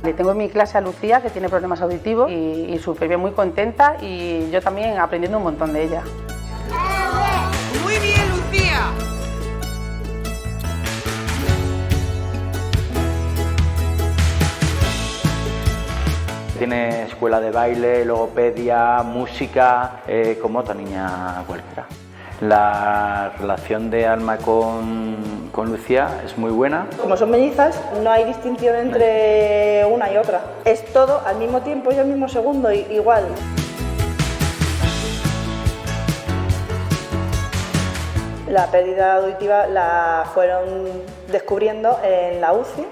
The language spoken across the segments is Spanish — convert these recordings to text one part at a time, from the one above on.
Le tengo en mi clase a Lucía, que tiene problemas auditivos, y súper bien, muy contenta, y yo también aprendiendo un montón de ella. ¡Muy bien, Lucía! Tiene escuela de baile, logopedia, música, como otra niña cualquiera. La relación de Alma con Lucía es muy buena. Como son mellizas, no hay distinción entre una y otra. Es todo al mismo tiempo y al mismo segundo, igual. La pérdida auditiva la fueron descubriendo en la UCI,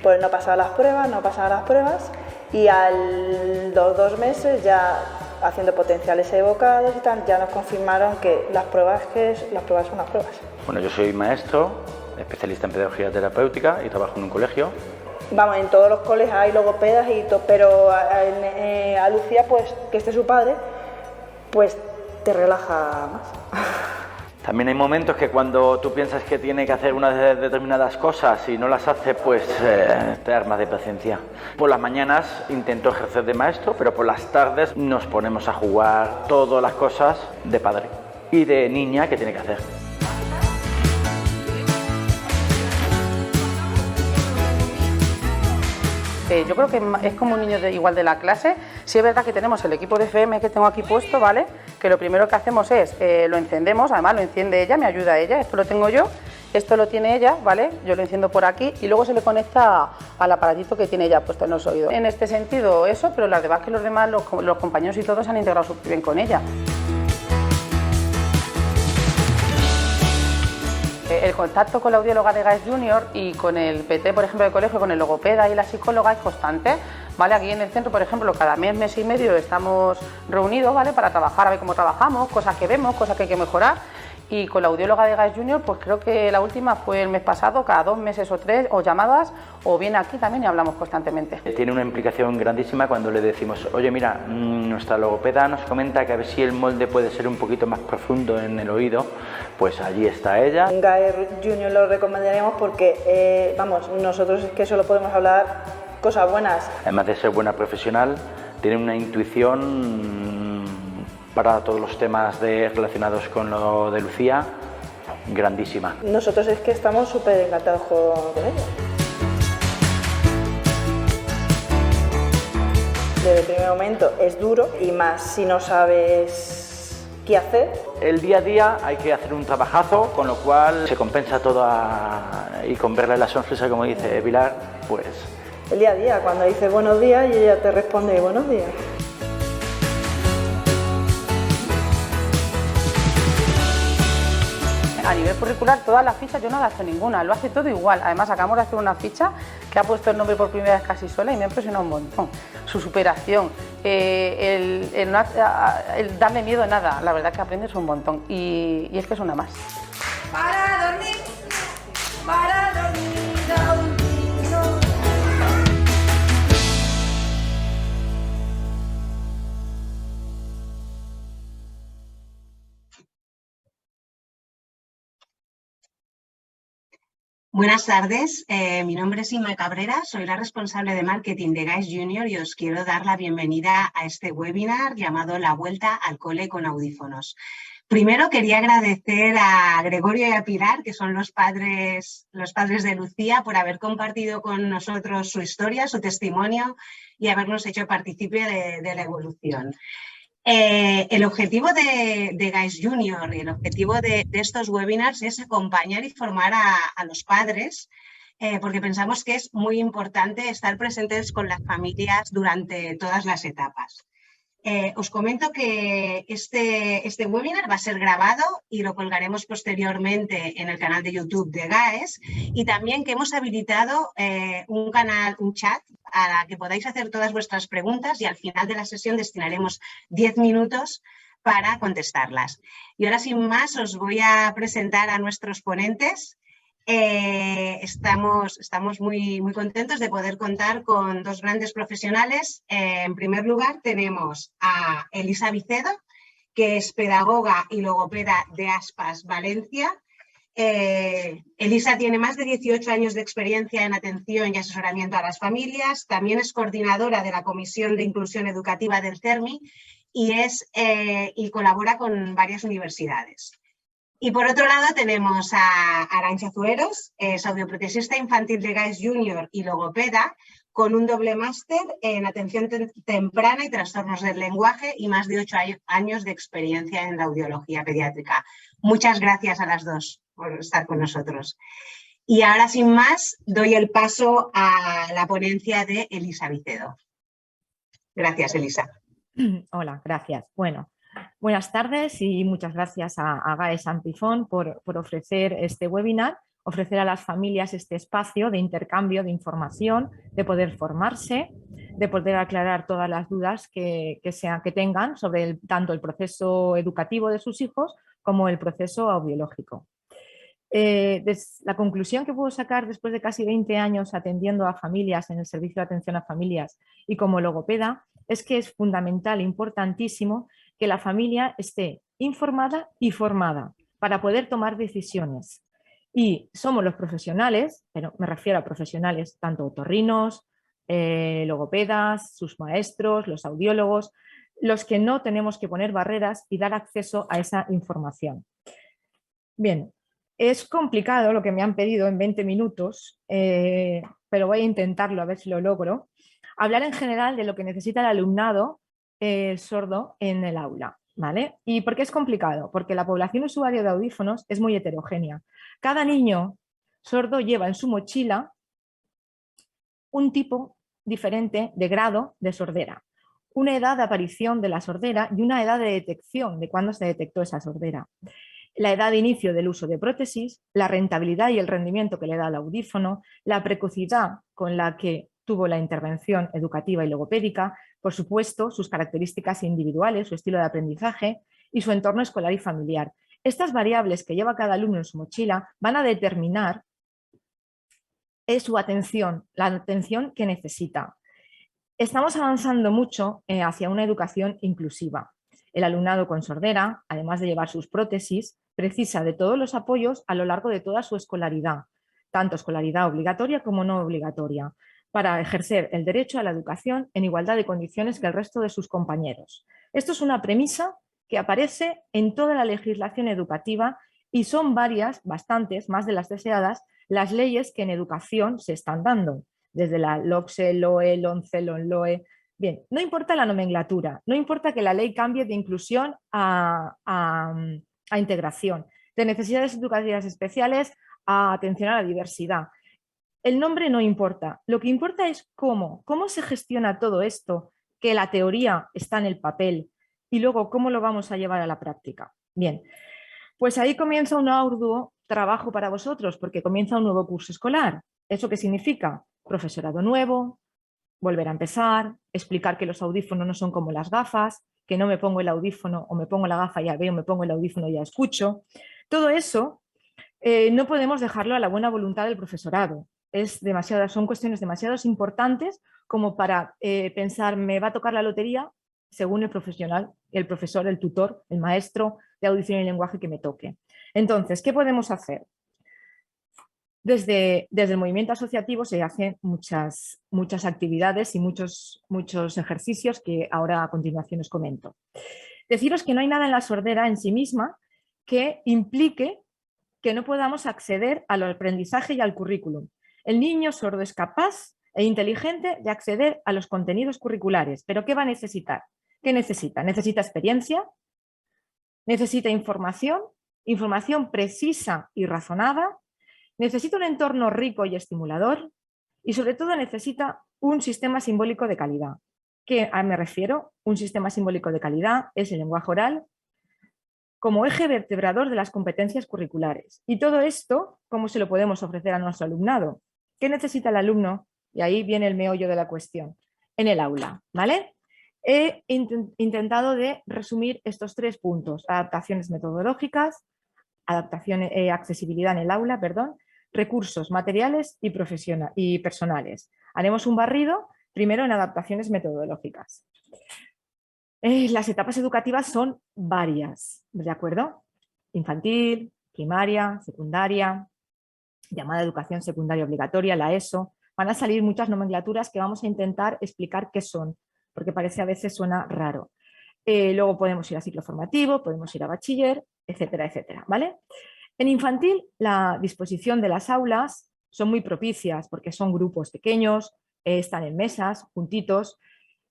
pues no pasaban las pruebas, y a los 2 meses ya haciendo potenciales evocados y tal, ya nos confirmaron que las pruebas son las pruebas. Bueno, yo soy maestro, especialista en pedagogía terapéutica y trabajo en un colegio. Vamos, en todos los colegios hay logopedas y todo, pero a Lucía, pues, que esté su padre, pues te relaja más. También hay momentos que cuando tú piensas que tiene que hacer unas determinadas cosas y no las hace, pues te armas de paciencia. Por las mañanas intento ejercer de maestro, pero por las tardes nos ponemos a jugar todas las cosas de padre y de niña que tiene que hacer. Yo creo que es como un niño igual de la clase. Sí es verdad que tenemos el equipo de FM que tengo aquí puesto, ¿vale? Que lo primero que hacemos es, lo encendemos, además lo enciende ella, me ayuda ella, esto lo tengo yo, esto lo tiene ella, ¿vale? Yo lo enciendo por aquí y luego se le conecta al aparatito que tiene ella puesto en los oídos. En este sentido eso, pero la verdad es que los demás, los compañeros y todos se han integrado súper bien con ella. El contacto con la audióloga de GAES Junior y con el PT, por ejemplo, del colegio, con el logopeda y la psicóloga es constante, ¿vale? Aquí en el centro, por ejemplo, cada mes y medio estamos reunidos, ¿vale? Para trabajar, a ver cómo trabajamos, cosas que vemos, cosas que hay que mejorar. Y con la audióloga de GAES Junior, pues creo que la última fue el mes pasado, cada 2 meses o 3, o llamadas, o viene aquí también y hablamos constantemente. Tiene una implicación grandísima cuando le decimos, oye, mira, nuestra logopeda nos comenta que a ver si el molde puede ser un poquito más profundo en el oído, pues allí está ella. En GAES Junior lo recomendaremos porque, vamos, nosotros es que solo podemos hablar cosas buenas. Además de ser buena profesional, tiene una intuición para todos los temas relacionados con lo de Lucía, grandísima. Nosotros es que estamos súper encantados con ella. Desde el primer momento es duro y más si no sabes qué hacer. El día a día hay que hacer un trabajazo, con lo cual se compensa todo y con verle la sonrisa, como dice Pilar, pues... El día a día, cuando dices buenos días y ella te responde buenos días. A nivel curricular, todas las fichas yo no las he hecho ninguna, lo hace todo igual. Además, acabamos de hacer una ficha que ha puesto el nombre por primera vez casi sola y me ha impresionado un montón. Su superación, el darle miedo a nada, la verdad que aprendes un montón y es que es una más. Para dormir, para dormir. Buenas tardes, mi nombre es Inma Cabrera, soy la responsable de marketing de GAES Junior y os quiero dar la bienvenida a este webinar llamado La Vuelta al Cole con Audífonos. Primero quería agradecer a Gregorio y a Pilar, que son los padres de Lucía, por haber compartido con nosotros su historia, su testimonio y habernos hecho partícipe de la evolución. El objetivo de GAES Junior y el objetivo de estos webinars es acompañar y formar a los padres, porque pensamos que es muy importante estar presentes con las familias durante todas las etapas. Os comento que este webinar va a ser grabado y lo colgaremos posteriormente en el canal de YouTube de GAES y también que hemos habilitado un chat a la que podáis hacer todas vuestras preguntas y al final de la sesión destinaremos 10 minutos para contestarlas. Y ahora sin más os voy a presentar a nuestros ponentes. Estamos muy contentos de poder contar con 2 grandes profesionales. En primer lugar tenemos a Elisa Vicedo, que es pedagoga y logopeda de Aspas, Valencia. Elisa tiene más de 18 años de experiencia en atención y asesoramiento a las familias, también es coordinadora de la Comisión de Inclusión Educativa del CERMI y colabora con varias universidades. Y por otro lado tenemos a Arantxa Zueros, es audioprotesista infantil de GAES Junior y logopeda, con un doble máster en atención temprana y trastornos del lenguaje y más de 8 años de experiencia en la audiología pediátrica. Muchas gracias a las dos por estar con nosotros. Y ahora, sin más, doy el paso a la ponencia de Elisa Vicedo. Gracias, Elisa. Hola, gracias. Bueno, buenas tardes y muchas gracias a GAES Amplifon por ofrecer este webinar, ofrecer a las familias este espacio de intercambio de información, de poder formarse, de poder aclarar todas las dudas que tengan sobre tanto el proceso educativo de sus hijos como el proceso audiológico. La conclusión que puedo sacar después de casi 20 años atendiendo a familias en el servicio de atención a familias y como logopeda es que es fundamental, importantísimo, que la familia esté informada y formada para poder tomar decisiones. Y somos los profesionales, pero me refiero a profesionales tanto otorrinos, logopedas, sus maestros, los audiólogos, los que no tenemos que poner barreras y dar acceso a esa información. Bien, es complicado lo que me han pedido en 20 minutos, pero voy a intentarlo a ver si lo logro. Hablar en general de lo que necesita el alumnado sordo en el aula, ¿vale? ¿Y por qué es complicado? Porque la población usuaria de audífonos es muy heterogénea. Cada niño sordo lleva en su mochila un tipo diferente de grado de sordera, una edad de aparición de la sordera y una edad de detección de cuándo se detectó esa sordera. La edad de inicio del uso de prótesis, la rentabilidad y el rendimiento que le da el audífono, la precocidad con la que tuvo la intervención educativa y logopédica, por supuesto, sus características individuales, su estilo de aprendizaje y su entorno escolar y familiar. Estas variables que lleva cada alumno en su mochila van a determinar su atención, la atención que necesita. Estamos avanzando mucho hacia una educación inclusiva. El alumnado con sordera, además de llevar sus prótesis, precisa de todos los apoyos a lo largo de toda su escolaridad, tanto escolaridad obligatoria como no obligatoria, para ejercer el derecho a la educación en igualdad de condiciones que el resto de sus compañeros. Esto es una premisa que aparece en toda la legislación educativa y son varias, bastantes, más de las deseadas, las leyes que en educación se están dando, desde la LOCSE, LOE, LONCE, LONLOE. Bien, no importa la nomenclatura, no importa que la ley cambie de inclusión a integración, de necesidades educativas especiales a atención a la diversidad. El nombre no importa, lo que importa es cómo se gestiona todo esto, que la teoría está en el papel y luego cómo lo vamos a llevar a la práctica. Bien, pues ahí comienza un arduo trabajo para vosotros porque comienza un nuevo curso escolar. ¿Eso qué significa? Profesorado nuevo, volver a empezar, explicar que los audífonos no son como las gafas, que no me pongo el audífono o me pongo la gafa y ya veo, me pongo el audífono y ya escucho. Todo eso no podemos dejarlo a la buena voluntad del profesorado. Son cuestiones demasiado importantes como para pensar, me va a tocar la lotería según el profesional, el profesor, el tutor, el maestro de audición y lenguaje que me toque. Entonces, ¿qué podemos hacer? Desde el movimiento asociativo se hacen muchas actividades y muchos ejercicios que ahora a continuación os comento. Deciros que no hay nada en la sordera en sí misma que implique que no podamos acceder al aprendizaje y al currículum. El niño sordo es capaz e inteligente de acceder a los contenidos curriculares, pero ¿qué va a necesitar? ¿Qué necesita? Necesita experiencia, necesita información precisa y razonada, necesita un entorno rico y estimulador y sobre todo necesita un sistema simbólico de calidad. ¿Qué me refiero? Un sistema simbólico de calidad es el lenguaje oral como eje vertebrador de las competencias curriculares. Y todo esto, ¿cómo se lo podemos ofrecer a nuestro alumnado? ¿Qué necesita el alumno? Y ahí viene el meollo de la cuestión. En el aula, ¿vale? He intentado de resumir estos 3 puntos. Adaptaciones metodológicas, accesibilidad en el aula, recursos materiales y personales. Haremos un barrido primero en adaptaciones metodológicas. Las etapas educativas son varias, ¿de acuerdo? Infantil, primaria, secundaria, llamada educación secundaria obligatoria, la ESO. Van a salir muchas nomenclaturas que vamos a intentar explicar qué son, porque parece a veces suena raro. Luego podemos ir a ciclo formativo, podemos ir a bachiller, etcétera, etcétera, ¿vale? En infantil, la disposición de las aulas son muy propicias porque son grupos pequeños, están en mesas, juntitos,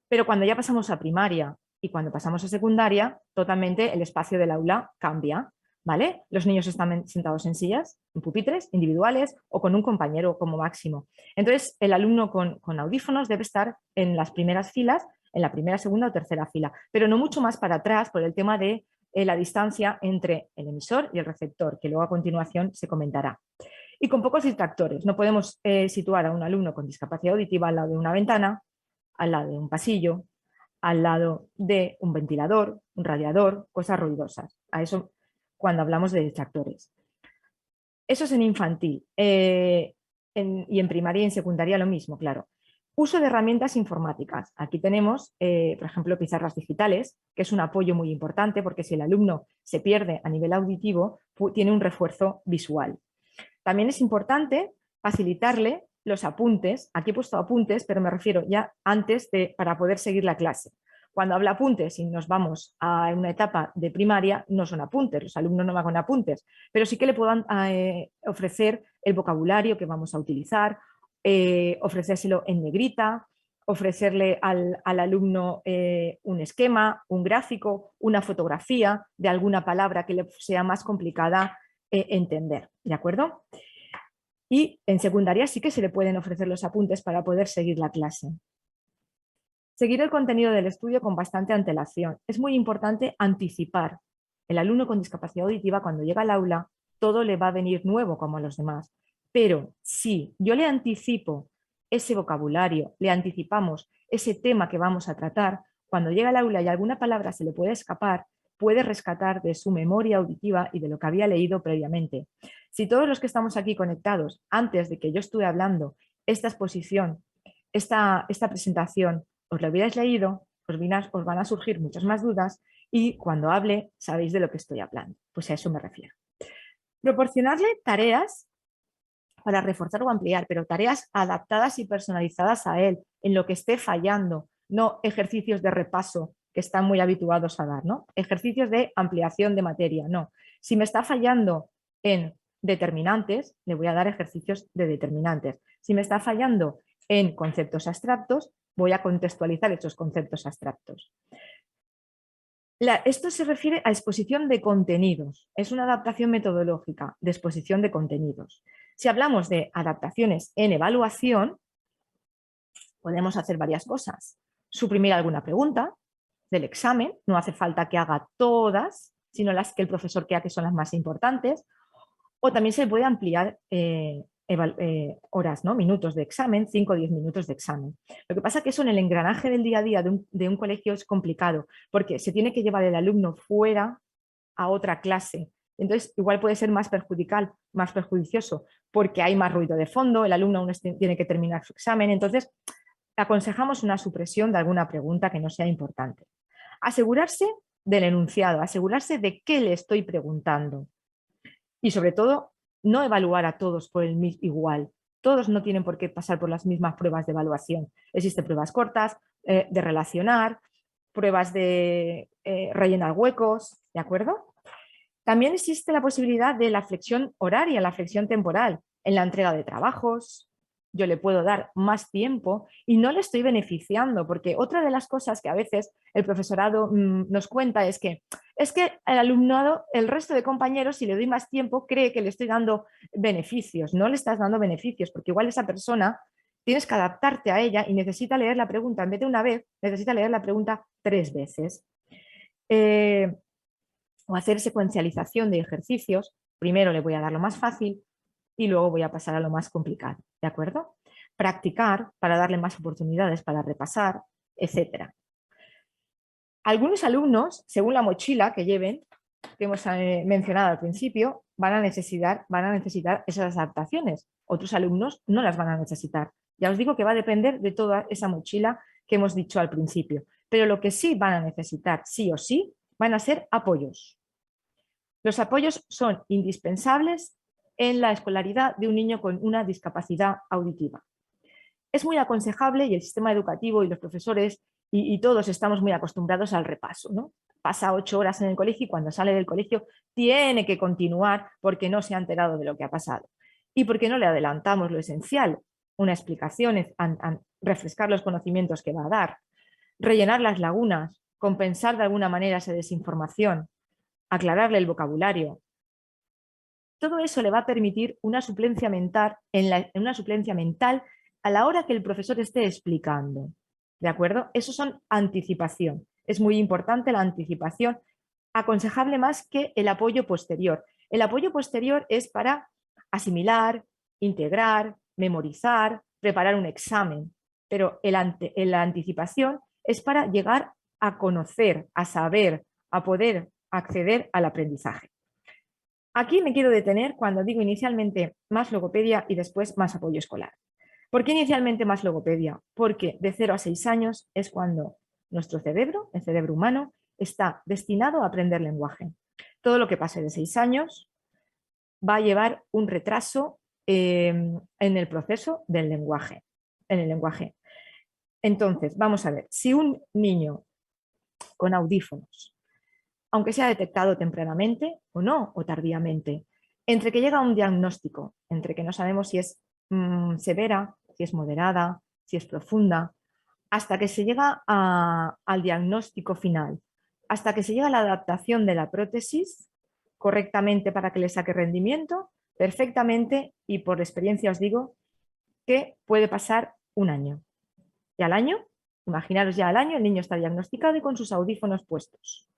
pero cuando ya pasamos a primaria y cuando pasamos a secundaria, totalmente el espacio del aula cambia, ¿vale? Los niños están sentados en sillas, en pupitres individuales o con un compañero como máximo. Entonces, el alumno con audífonos debe estar en las primeras filas, en la primera, segunda o tercera fila, pero no mucho más para atrás por el tema de la distancia entre el emisor y el receptor, que luego a continuación se comentará. Y con pocos distractores. No podemos situar a un alumno con discapacidad auditiva al lado de una ventana, al lado de un pasillo, al lado de un ventilador, un radiador, cosas ruidosas. A eso cuando hablamos de distractores. Eso es en infantil. Y en primaria y en secundaria lo mismo, claro. Uso de herramientas informáticas. Aquí tenemos, por ejemplo, pizarras digitales, que es un apoyo muy importante porque si el alumno se pierde a nivel auditivo, tiene un refuerzo visual. También es importante facilitarle los apuntes. Aquí he puesto apuntes, pero me refiero ya antes para poder seguir la clase. Cuando habla apuntes y nos vamos a una etapa de primaria, no son apuntes, los alumnos no van con apuntes, pero sí que le puedan ofrecer el vocabulario que vamos a utilizar, ofrecérselo en negrita, ofrecerle al alumno un esquema, un gráfico, una fotografía de alguna palabra que le sea más complicada entender, ¿de acuerdo? Y en secundaria sí que se le pueden ofrecer los apuntes para poder seguir la clase. Seguir el contenido del estudio con bastante antelación. Es muy importante anticipar. El alumno con discapacidad auditiva cuando llega al aula todo le va a venir nuevo como a los demás. Pero si yo le anticipo ese vocabulario, le anticipamos ese tema que vamos a tratar, cuando llega al aula y alguna palabra se le puede escapar, puede rescatar de su memoria auditiva y de lo que había leído previamente. Si todos los que estamos aquí conectados, antes de que yo estuve hablando, esta exposición, esta presentación, os lo hubierais leído, os van a surgir muchas más dudas y cuando hable sabéis de lo que estoy hablando. Pues a eso me refiero. Proporcionarle tareas para reforzar o ampliar, pero tareas adaptadas y personalizadas a él, en lo que esté fallando, no ejercicios de repaso que están muy habituados a dar, ¿no? Ejercicios de ampliación de materia, no. Si me está fallando en determinantes, le voy a dar ejercicios de determinantes. Si me está fallando en conceptos abstractos, voy a contextualizar esos conceptos abstractos. Esto se refiere a exposición de contenidos. Es una adaptación metodológica de exposición de contenidos. Si hablamos de adaptaciones en evaluación, podemos hacer varias cosas. Suprimir alguna pregunta del examen, no hace falta que haga todas, sino las que el profesor crea que son las más importantes. O también se puede ampliar horas, ¿no? Minutos de examen, 5 o 10 minutos de examen. Lo que pasa es que eso en el engranaje del día a día de un colegio es complicado, porque se tiene que llevar el alumno fuera a otra clase. Entonces, igual puede ser más perjudicioso, porque hay más ruido de fondo, el alumno aún tiene que terminar su examen. Entonces, aconsejamos una supresión de alguna pregunta que no sea importante. Asegurarse del enunciado, asegurarse de qué le estoy preguntando. Y sobre todo, no evaluar a todos por el mismo igual. Todos no tienen por qué pasar por las mismas pruebas de evaluación. Existen pruebas cortas, de relacionar, pruebas de rellenar huecos, ¿de acuerdo? También existe la posibilidad de la flexión horaria, la flexión temporal, en la entrega de trabajos. Yo le puedo dar más tiempo y no le estoy beneficiando, porque otra de las cosas que a veces el profesorado nos cuenta es que el alumnado, el resto de compañeros, si le doy más tiempo, cree que le estoy dando beneficios. No le estás dando beneficios, porque igual esa persona tienes que adaptarte a ella y necesita leer la pregunta, en vez de una vez, necesita leer la pregunta 3 veces. O hacer secuencialización de ejercicios. Primero le voy a dar lo más fácil y luego voy a pasar a lo más complicado, ¿de acuerdo? Practicar para darle más oportunidades para repasar, etc. Algunos alumnos, según la mochila que lleven, que hemos mencionado al principio, van a necesitar esas adaptaciones. Otros alumnos no las van a necesitar. Ya os digo que va a depender de toda esa mochila que hemos dicho al principio. Pero lo que sí van a necesitar, sí o sí, van a ser apoyos. Los apoyos son indispensables en la escolaridad de un niño con una discapacidad auditiva. Es muy aconsejable, y el sistema educativo y los profesores y todos estamos muy acostumbrados al repaso, ¿no? Pasa 8 horas en el colegio y cuando sale del colegio tiene que continuar porque no se ha enterado de lo que ha pasado. Y porque no le adelantamos lo esencial, una explicación, refrescar los conocimientos que va a dar, rellenar las lagunas, compensar de alguna manera esa desinformación, aclararle el vocabulario. Todo eso le va a permitir una suplencia mental, una suplencia mental a la hora que el profesor esté explicando. ¿De acuerdo? Eso son anticipación. Es muy importante la anticipación, aconsejable más que el apoyo posterior. El apoyo posterior es para asimilar, integrar, memorizar, preparar un examen, pero la anticipación es para llegar a conocer, a saber, a poder acceder al aprendizaje. Aquí me quiero detener cuando digo inicialmente más logopedia y después más apoyo escolar. ¿Por qué inicialmente más logopedia? Porque de 0 a 6 años es cuando nuestro cerebro, el cerebro humano, está destinado a aprender lenguaje. Todo lo que pase de 6 años va a llevar un retraso en el proceso del lenguaje, Entonces, vamos a ver, si un niño con audífonos, aunque sea detectado tempranamente o no, o tardíamente, entre que llega a un diagnóstico, entre que no sabemos si es severa, si es moderada, si es profunda, hasta que se llega al diagnóstico final, hasta que se llega a la adaptación de la prótesis correctamente para que le saque rendimiento, perfectamente, y por experiencia os digo que puede pasar un año. Y al año, imaginaros ya al año, el niño está diagnosticado y con sus audífonos puestos.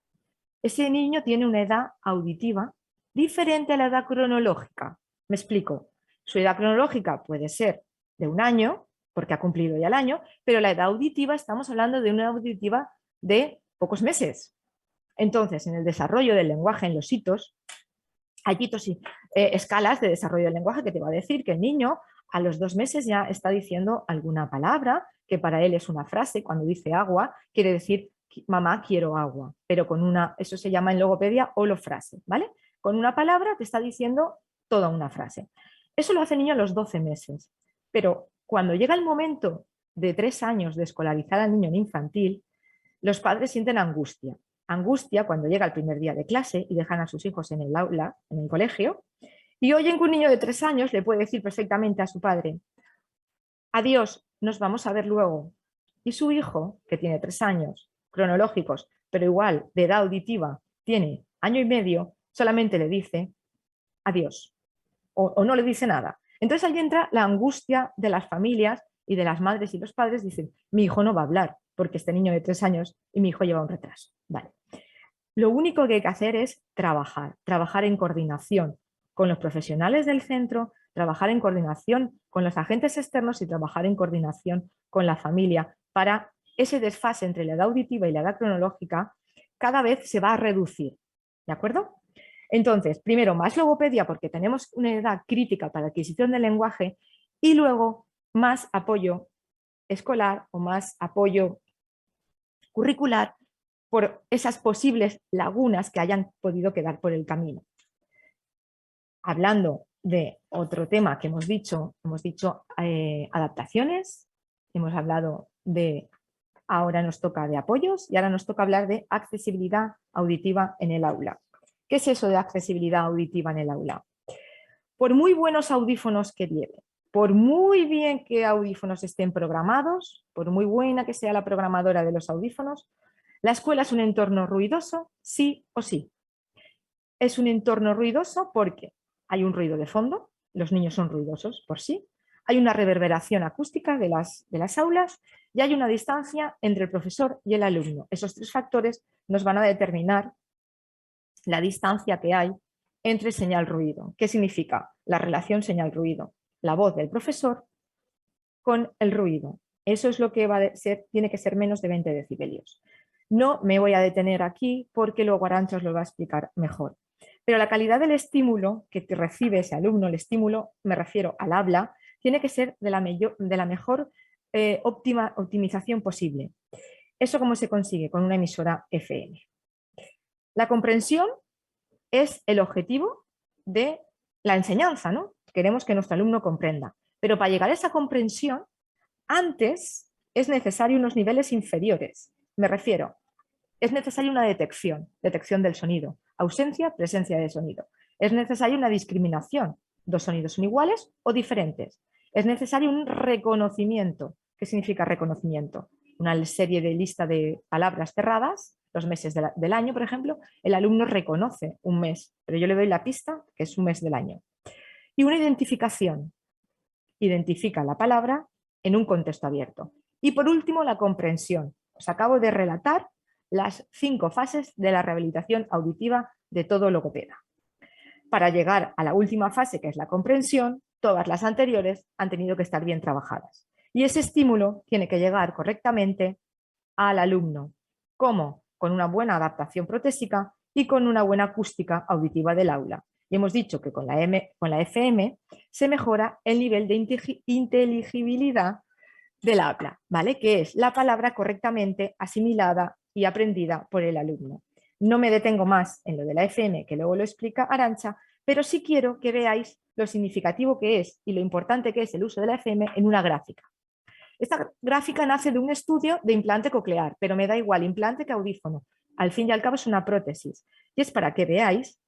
Ese niño tiene una edad auditiva diferente a la edad cronológica. Me explico. Su edad cronológica puede ser de un año, porque ha cumplido ya el año, pero la edad auditiva estamos hablando de una auditiva de pocos meses. Entonces, en el desarrollo del lenguaje, en los hitos, hay hitos y escalas de desarrollo del lenguaje que te va a decir que el niño a los 2 meses ya está diciendo alguna palabra que para él es una frase. Cuando dice agua, quiere decir mamá, quiero agua, pero con una, eso se llama en logopedia holofrase, ¿vale? Con una palabra te está diciendo toda una frase. Eso lo hace el niño a los 12 meses, pero cuando llega el momento de 3 años de escolarizar al niño en infantil, los padres sienten angustia. Angustia cuando llega el primer día de clase y dejan a sus hijos en el aula, en el colegio, y oyen que un niño de 3 años le puede decir perfectamente a su padre: adiós, nos vamos a ver luego. Y su hijo, que tiene 3 años, cronológicos, pero igual de edad auditiva, tiene 1 año y medio, solamente le dice adiós, o no le dice nada. Entonces ahí entra la angustia de las familias y de las madres y los padres. Dicen, mi hijo no va a hablar porque este niño de 3 años y mi hijo lleva un retraso. Vale. Lo único que hay que hacer es trabajar en coordinación con los profesionales del centro, trabajar en coordinación con los agentes externos y trabajar en coordinación con la familia para ese desfase entre la edad auditiva y la edad cronológica cada vez se va a reducir. ¿De acuerdo? Entonces, primero, más logopedia porque tenemos una edad crítica para la adquisición del lenguaje, y luego más apoyo escolar o más apoyo curricular por esas posibles lagunas que hayan podido quedar por el camino. Hablando de otro tema que hemos dicho adaptaciones, hemos hablado de, ahora nos toca de apoyos y ahora nos toca hablar de accesibilidad auditiva en el aula. ¿Qué es eso de accesibilidad auditiva en el aula? Por muy buenos audífonos que lleven, por muy bien que audífonos estén programados, por muy buena que sea la programadora de los audífonos, la escuela es un entorno ruidoso, sí o sí. Es un entorno ruidoso porque hay un ruido de fondo, los niños son ruidosos por sí, hay una reverberación acústica de las aulas y hay una distancia entre el profesor y el alumno. Esos 3 factores nos van a determinar la distancia que hay entre señal-ruido. ¿Qué significa? La relación señal-ruido. La voz del profesor con el ruido. Eso es lo que va a ser, tiene que ser menos de 20 decibelios. No me voy a detener aquí porque luego Arantxa os lo va a explicar mejor. Pero la calidad del estímulo que recibe ese alumno, el estímulo, me refiero al habla, tiene que ser de la mejor optimización posible. ¿Eso cómo se consigue? Con una emisora FM. La comprensión es el objetivo de la enseñanza, ¿no? Queremos que nuestro alumno comprenda. Pero para llegar a esa comprensión, antes es necesario unos niveles inferiores. Me refiero, es necesaria una detección del sonido, ausencia, presencia de sonido. Es necesaria una discriminación, dos sonidos son iguales o diferentes. Es necesario un reconocimiento. ¿Qué significa reconocimiento? Una serie de lista de palabras cerradas, los meses del año, por ejemplo, el alumno reconoce un mes, pero yo le doy la pista que es un mes del año. Y una identificación, identifica la palabra en un contexto abierto. Y por último, la comprensión. Os acabo de relatar las 5 fases de la rehabilitación auditiva de todo logopeda. Para llegar a la última fase, que es la comprensión, todas las anteriores han tenido que estar bien trabajadas. Y ese estímulo tiene que llegar correctamente al alumno. ¿Cómo? Con una buena adaptación protésica y con una buena acústica auditiva del aula. Y hemos dicho que con la FM se mejora el nivel de inteligibilidad del habla, ¿vale? Que es la palabra correctamente asimilada y aprendida por el alumno. No me detengo más en lo de la FM, que luego lo explica Arantxa, pero sí quiero que veáis lo significativo que es y lo importante que es el uso de la FM en una gráfica. Esta gráfica nace de un estudio de implante coclear, pero me da igual implante que audífono. Al fin y al cabo es una prótesis. Y es para que veáis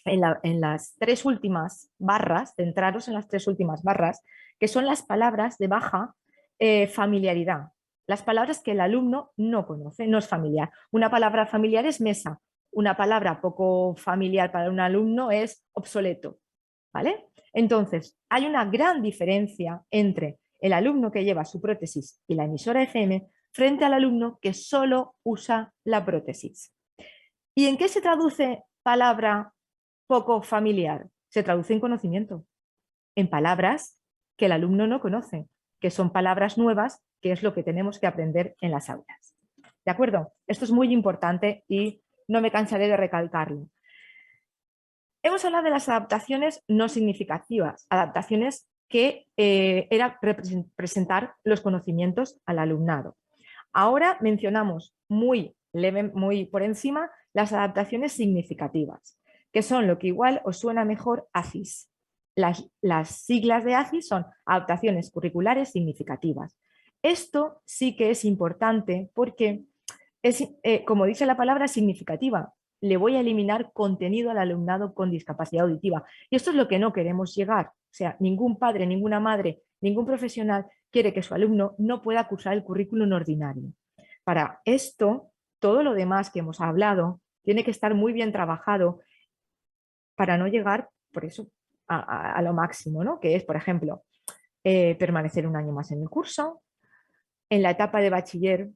en las 3 últimas barras, centraros en las 3 últimas barras, que son las palabras de baja familiaridad. Las palabras que el alumno no conoce, no es familiar. Una palabra familiar es mesa, una palabra poco familiar para un alumno es obsoleto, ¿vale? Entonces, hay una gran diferencia entre el alumno que lleva su prótesis y la emisora FM frente al alumno que solo usa la prótesis. ¿Y en qué se traduce palabra poco familiar? Se traduce en conocimiento, en palabras que el alumno no conoce, que son palabras nuevas, que es lo que tenemos que aprender en las aulas. ¿De acuerdo? Esto es muy importante y no me cansaré de recalcarlo. Hemos hablado de las adaptaciones no significativas, adaptaciones que era presentar los conocimientos al alumnado. Ahora mencionamos muy por encima las adaptaciones significativas, que son lo que igual os suena mejor ACIS. Las siglas de ACIS son adaptaciones curriculares significativas. Esto sí que es importante porque es, como dice la palabra, significativa. Le voy a eliminar contenido al alumnado con discapacidad auditiva. Y esto es lo que no queremos llegar. O sea, ningún padre, ninguna madre, ningún profesional quiere que su alumno no pueda cursar el currículum ordinario. Para esto, todo lo demás que hemos hablado tiene que estar muy bien trabajado para no llegar, por eso, a lo máximo, ¿no? Que es, por ejemplo, permanecer un año más en el curso. En la etapa de bachiller,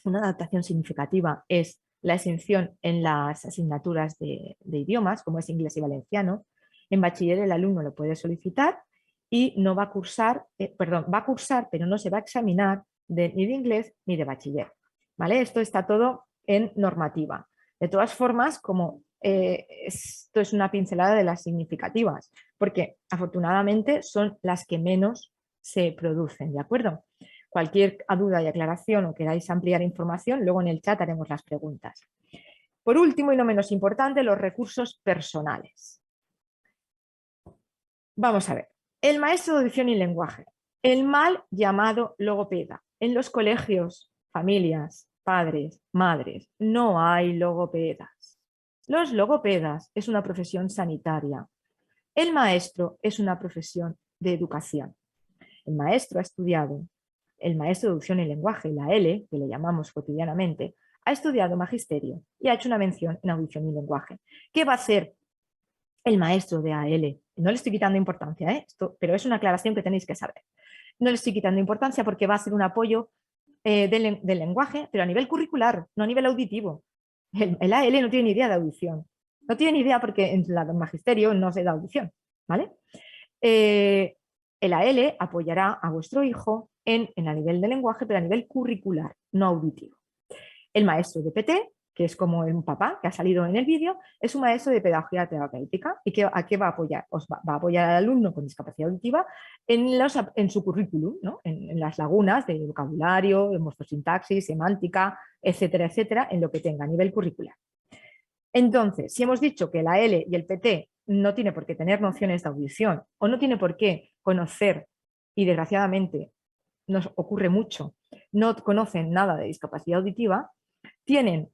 una adaptación significativa es la exención en las asignaturas de idiomas, como es inglés y valenciano. En bachiller el alumno lo puede solicitar y no va a cursar, va a cursar, pero no se va a examinar ni de inglés ni de bachiller. ¿Vale? Esto está todo en normativa. De todas formas, como esto es una pincelada de las significativas, porque afortunadamente son las que menos se producen, ¿de acuerdo? Cualquier duda y aclaración o queráis ampliar información, luego en el chat haremos las preguntas. Por último y no menos importante, los recursos personales. Vamos a ver. El maestro de audición y lenguaje, el mal llamado logopeda. En los colegios, familias, padres, madres, no hay logopedas. Los logopedas es una profesión sanitaria. El maestro es una profesión de educación. El maestro ha estudiado, el maestro de audición y lenguaje, la L, que le llamamos cotidianamente, ha estudiado magisterio y ha hecho una mención en audición y lenguaje. ¿Qué va a hacer el maestro de AL? No le estoy quitando importancia, pero es una aclaración que tenéis que saber. No le estoy quitando importancia porque va a ser un apoyo del lenguaje, pero a nivel curricular, no a nivel auditivo. El AL no tiene ni idea de audición. No tiene ni idea porque en el magisterio no se da audición, ¿vale? El AL apoyará a vuestro hijo a nivel de lenguaje, pero a nivel curricular, no auditivo. El maestro de PT, que es como un papá que ha salido en el vídeo, es un maestro de pedagogía terapéutica. ¿Y a qué va a apoyar? Va a apoyar al alumno con discapacidad auditiva en su currículum, ¿no? En las lagunas de vocabulario, de morfosintaxis, semántica, etcétera, etcétera, en lo que tenga a nivel curricular. Entonces, si hemos dicho que la L y el PT no tiene por qué tener nociones de audición o no tiene por qué conocer, y desgraciadamente nos ocurre mucho, no conocen nada de discapacidad auditiva, tienen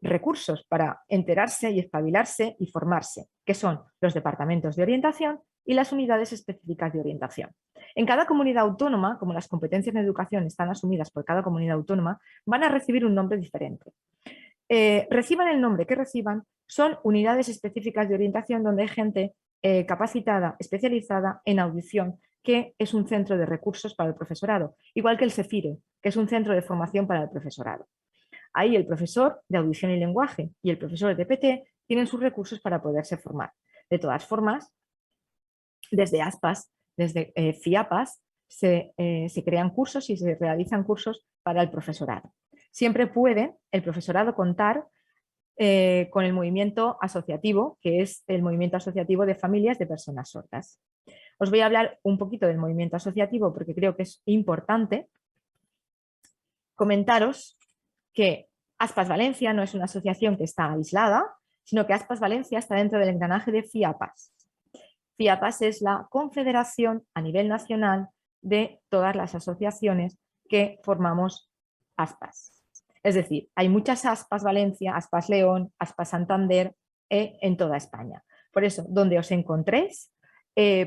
recursos para enterarse y espabilarse y formarse, que son los departamentos de orientación y las unidades específicas de orientación. En cada comunidad autónoma, como las competencias en educación están asumidas por cada comunidad autónoma, van a recibir un nombre diferente. Reciban el nombre que reciban, son unidades específicas de orientación donde hay gente capacitada, especializada en audición, que es un centro de recursos para el profesorado, igual que el CEFIRE, que es un centro de formación para el profesorado. Ahí el profesor de audición y lenguaje y el profesor de PT tienen sus recursos para poderse formar. De todas formas, desde ASPAS, desde FIAPAS, se crean cursos y se realizan cursos para el profesorado. Siempre puede el profesorado contar con el movimiento asociativo, que es el movimiento asociativo de familias de personas sordas. Os voy a hablar un poquito del movimiento asociativo porque creo que es importante comentaros que ASPAS Valencia no es una asociación que está aislada, sino que ASPAS Valencia está dentro del engranaje de FIAPAS. FIAPAS es la confederación a nivel nacional de todas las asociaciones que formamos ASPAS. Es decir, hay muchas ASPAS Valencia, ASPAS León, ASPAS Santander en toda España. Por eso, donde os encontréis,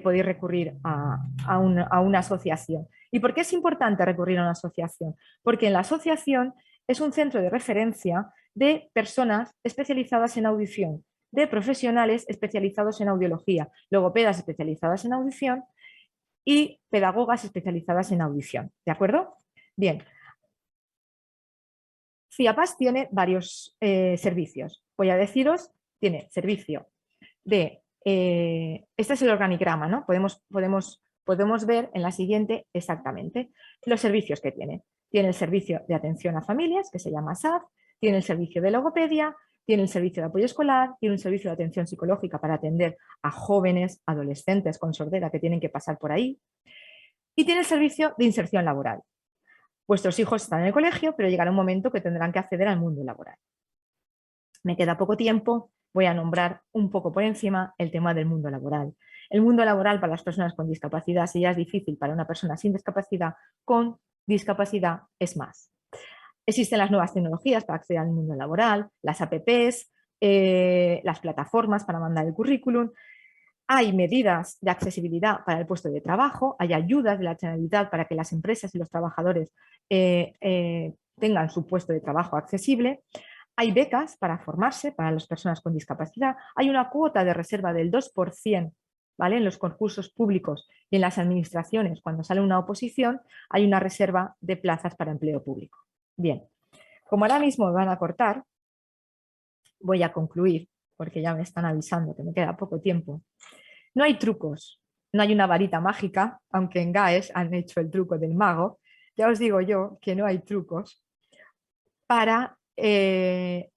podéis recurrir a una asociación. ¿Y por qué es importante recurrir a una asociación? Porque en la asociación es un centro de referencia de personas especializadas en audición, de profesionales especializados en audiología, logopedas especializadas en audición y pedagogas especializadas en audición. ¿De acuerdo? Bien. FIAPAS tiene varios servicios. Voy a deciros, tiene servicio de... este es el organigrama, ¿no? Podemos ver en la siguiente exactamente los servicios que tiene. Tiene el servicio de atención a familias, que se llama SAF, tiene el servicio de logopedia, tiene el servicio de apoyo escolar, tiene un servicio de atención psicológica para atender a jóvenes, adolescentes con sordera que tienen que pasar por ahí, y tiene el servicio de inserción laboral. Vuestros hijos están en el colegio, pero llegará un momento que tendrán que acceder al mundo laboral. Me queda poco tiempo, voy a nombrar un poco por encima el tema del mundo laboral. El mundo laboral para las personas con discapacidad, si ya es difícil para una persona sin discapacidad, con discapacidad es más. Existen las nuevas tecnologías para acceder al mundo laboral, las APPs, las plataformas para mandar el currículum. Hay medidas de accesibilidad para el puesto de trabajo, hay ayudas de la Generalitat para que las empresas y los trabajadores tengan su puesto de trabajo accesible. Hay becas para formarse para las personas con discapacidad. Hay una cuota de reserva del 2%, ¿vale? En los concursos públicos y en las administraciones, cuando sale una oposición, hay una reserva de plazas para empleo público. Bien, como ahora mismo me van a cortar, voy a concluir, porque ya me están avisando que me queda poco tiempo. No hay trucos, no hay una varita mágica, aunque en GAES han hecho el truco del mago. Ya os digo yo que no hay trucos para el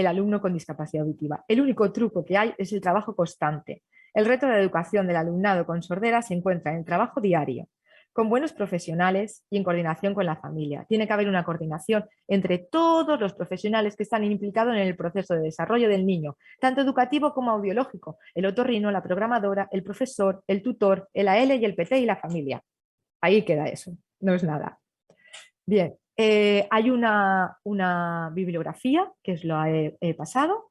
alumno con discapacidad auditiva. El único truco que hay es el trabajo constante. El reto de la educación del alumnado con sordera se encuentra en el trabajo diario, con buenos profesionales y en coordinación con la familia. Tiene que haber una coordinación entre todos los profesionales que están implicados en el proceso de desarrollo del niño, tanto educativo como audiológico, el otorrino, la programadora, el profesor, el tutor, el AL y el PT y la familia. Ahí queda eso, no es nada. Bien, hay una bibliografía que os lo he pasado.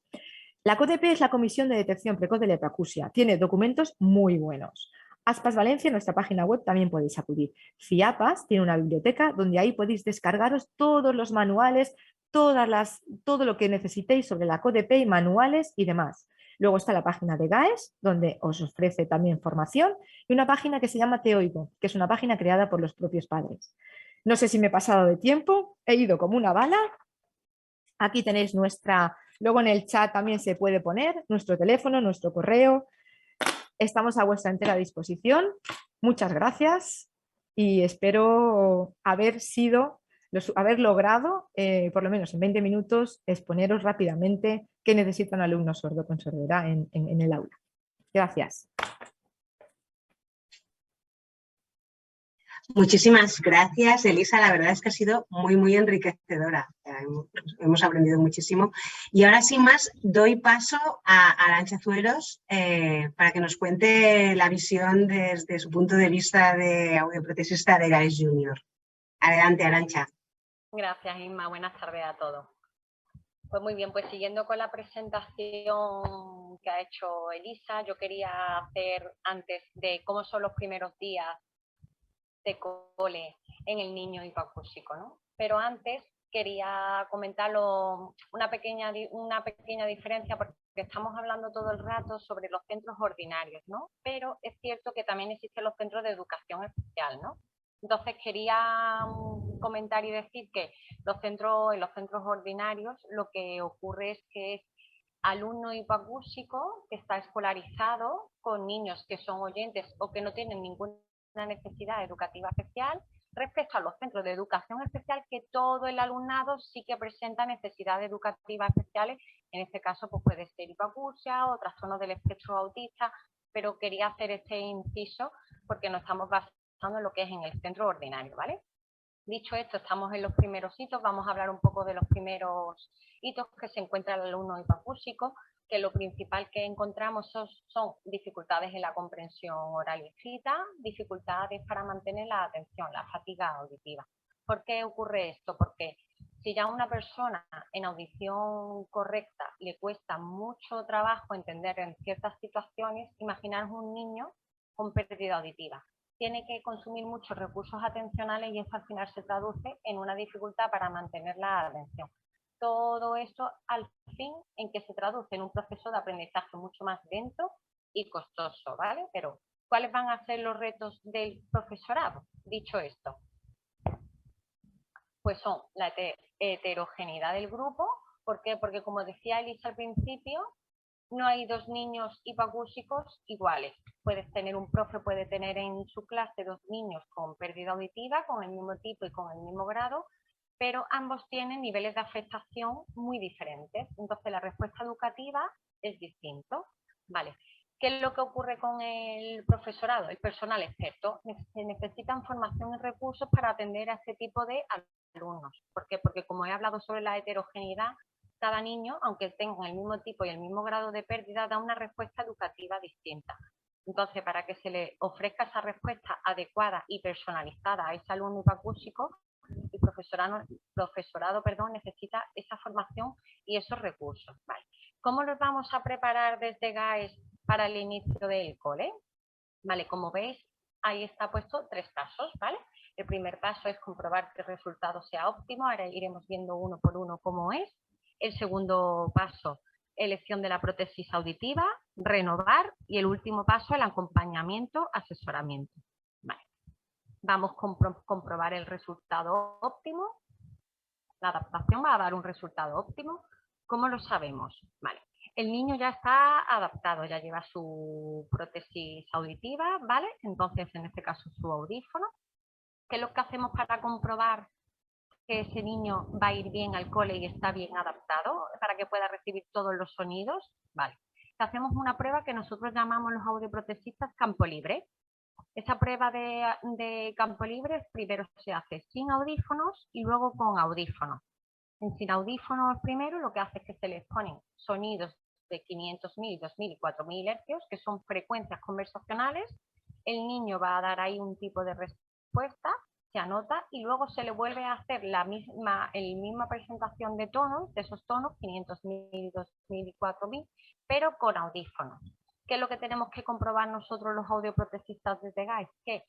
La CODEP es la Comisión de Detección Precoz de la Hipoacusia. Tiene documentos muy buenos. ASPAS Valencia, en nuestra página web también podéis acudir. FIAPAS tiene una biblioteca donde ahí podéis descargaros todos los manuales, todo lo que necesitéis sobre la CODEP y manuales y demás. Luego está la página de GAES, donde os ofrece también formación, y una página que se llama Te Oigo, que es una página creada por los propios padres. No sé si me he pasado de tiempo, he ido como una bala. Aquí tenéis luego en el chat también se puede poner nuestro teléfono, nuestro correo. Estamos a vuestra entera disposición. Muchas gracias y espero haber logrado, por lo menos en 20 minutos, exponeros rápidamente qué necesita un alumno sordo con sordera en el aula. Gracias. Muchísimas gracias, Elisa. La verdad es que ha sido muy, muy enriquecedora. Hemos aprendido muchísimo. Y ahora, sin más, doy paso a Arantxa Zuelos para que nos cuente la visión desde su punto de vista de audioprotesista de GAES Junior. Adelante, Arantxa. Gracias, Inma. Buenas tardes a todos. Pues muy bien, pues siguiendo con la presentación que ha hecho Elisa, yo quería hacer antes de cómo son los primeros días de cole en el niño hipoacúsico, ¿no? Pero antes quería comentarlo una pequeña diferencia, porque estamos hablando todo el rato sobre los centros ordinarios, ¿no? Pero es cierto que también existen los centros de educación especial, ¿no? Entonces quería comentar y decir que en los centros ordinarios lo que ocurre es que es alumno hipoacúsico que está escolarizado con niños que son oyentes o que no tienen ninguna necesidad educativa especial, respecto a los centros de educación especial, que todo el alumnado sí que presenta necesidades educativas especiales. En este caso pues puede ser hipoacusia o trastorno del espectro autista, pero quería hacer este inciso porque nos estamos basando en lo que es en el centro ordinario, ¿vale? Dicho esto, estamos en los primeros hitos. Vamos a hablar un poco de los primeros hitos que se encuentra el alumno hipoacúsico, que lo principal que encontramos son dificultades en la comprensión oral y escrita, dificultades para mantener la atención, la fatiga auditiva. ¿Por qué ocurre esto? Porque si ya a una persona en audición correcta le cuesta mucho trabajo entender en ciertas situaciones, imaginaros un niño con pérdida auditiva. Tiene que consumir muchos recursos atencionales y eso al final se traduce en una dificultad para mantener la atención. Todo esto al fin en que se traduce en un proceso de aprendizaje mucho más lento y costoso, ¿vale? Pero, ¿cuáles van a ser los retos del profesorado? Dicho esto, pues son la heterogeneidad del grupo. ¿Por qué? Porque como decía Elisa al principio, no hay dos niños hipoacúsicos iguales. Un profe puede tener en su clase dos niños con pérdida auditiva, con el mismo tipo y con el mismo grado, pero ambos tienen niveles de afectación muy diferentes. Entonces la respuesta educativa es distinta. Vale. ¿Qué es lo que ocurre con el profesorado, el personal experto? Se necesitan formación y recursos para atender a este tipo de alumnos. ¿Por qué? Porque como he hablado sobre la heterogeneidad, cada niño, aunque tenga el mismo tipo y el mismo grado de pérdida, da una respuesta educativa distinta. Entonces, para que se le ofrezca esa respuesta adecuada y personalizada a ese alumno hipoacúsico, el profesorado necesita esa formación y esos recursos. ¿Vale? ¿Cómo los vamos a preparar desde GAES para el inicio del cole? Vale, como veis, ahí está puesto 3 pasos, ¿vale? El primer paso es comprobar que el resultado sea óptimo. Ahora iremos viendo uno por uno cómo es. El segundo paso, elección de la prótesis auditiva, renovar, y el último paso, el acompañamiento, asesoramiento. Vale. Vamos a comprobar el resultado óptimo. La adaptación va a dar un resultado óptimo. ¿Cómo lo sabemos? Vale. El niño ya está adaptado, ya lleva su prótesis auditiva, ¿vale? Entonces, en este caso, su audífono. ¿Qué es lo que hacemos para comprobar que ese niño va a ir bien al cole y está bien adaptado para que pueda recibir todos los sonidos? Vale. Hacemos una prueba que nosotros llamamos los audioprotesistas campo libre. Esa prueba de campo libre primero se hace sin audífonos y luego con audífonos. Sin audífonos primero lo que hace es que se les ponen sonidos de 500.000, 2.000 y 4.000 Hz, que son frecuencias conversacionales. El niño va a dar ahí un tipo de respuesta, se anota y luego se le vuelve a hacer la misma presentación de tonos, de esos tonos, 500.000, 2.000 y 4.000, pero con audífonos. ¿Qué es lo que tenemos que comprobar nosotros los audioprotesistas desde GAES? Que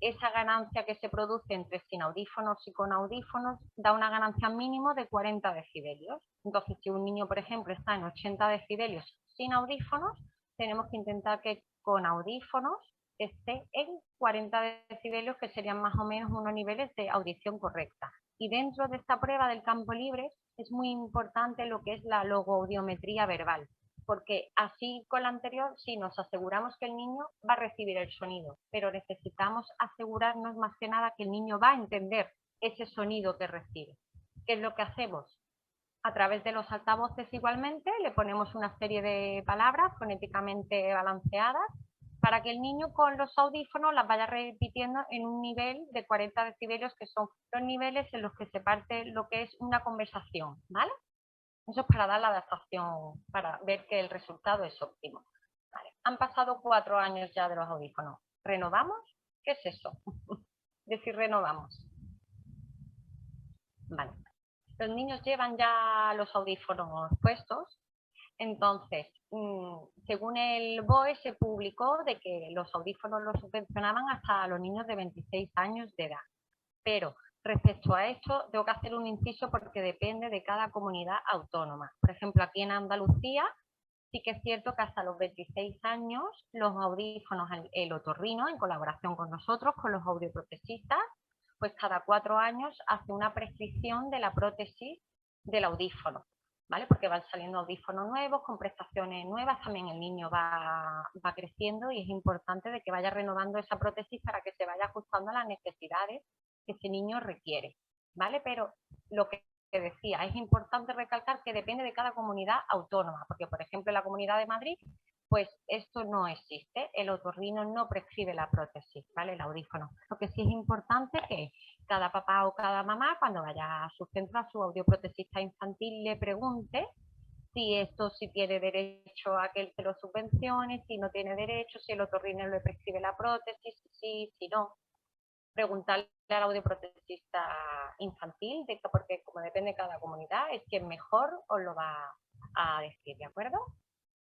esa ganancia que se produce entre sin audífonos y con audífonos da una ganancia mínimo de 40 decibelios. Entonces, si un niño, por ejemplo, está en 80 decibelios sin audífonos, tenemos que intentar que con audífonos esté en 40 decibelios, que serían más o menos unos niveles de audición correcta. Y dentro de esta prueba del campo libre es muy importante lo que es la logoaudiometría verbal, porque así con la anterior sí nos aseguramos que el niño va a recibir el sonido, pero necesitamos asegurarnos más que nada que el niño va a entender ese sonido que recibe. ¿Qué es lo que hacemos? A través de los altavoces igualmente le ponemos una serie de palabras fonéticamente balanceadas para que el niño con los audífonos las vaya repitiendo en un nivel de 40 decibelios, que son los niveles en los que se parte lo que es una conversación, ¿vale? Eso es para dar la adaptación, para ver que el resultado es óptimo. Vale. Han pasado 4 años ya de los audífonos. ¿Renovamos? ¿Qué es eso? Decir renovamos. Vale. Los niños llevan ya los audífonos puestos. Entonces, según el BOE se publicó de que los audífonos los subvencionaban hasta los niños de 26 años de edad. Pero respecto a esto, tengo que hacer un inciso porque depende de cada comunidad autónoma. Por ejemplo, aquí en Andalucía sí que es cierto que hasta los 26 años los audífonos, el otorrino, en colaboración con nosotros, con los audioprotesistas, pues cada 4 años hace una prescripción de la prótesis del audífono, ¿vale? Porque van saliendo audífonos nuevos, con prestaciones nuevas, también el niño va creciendo y es importante de que vaya renovando esa prótesis para que se vaya ajustando a las necesidades que ese niño requiere, ¿vale? Pero lo que decía, es importante recalcar que depende de cada comunidad autónoma, porque por ejemplo en la Comunidad de Madrid, pues esto no existe, el otorrino no prescribe la prótesis, ¿vale? El audífono. Lo que sí es importante es que cada papá o cada mamá, cuando vaya a su centro, a su audioprotesista infantil, le pregunte si esto sí tiene derecho a que él se lo subvencione, si no tiene derecho, si el otorrino le prescribe la prótesis, si no. Preguntarle al audioprotesista infantil, porque como depende de cada comunidad, es quien mejor os lo va a decir, ¿de acuerdo?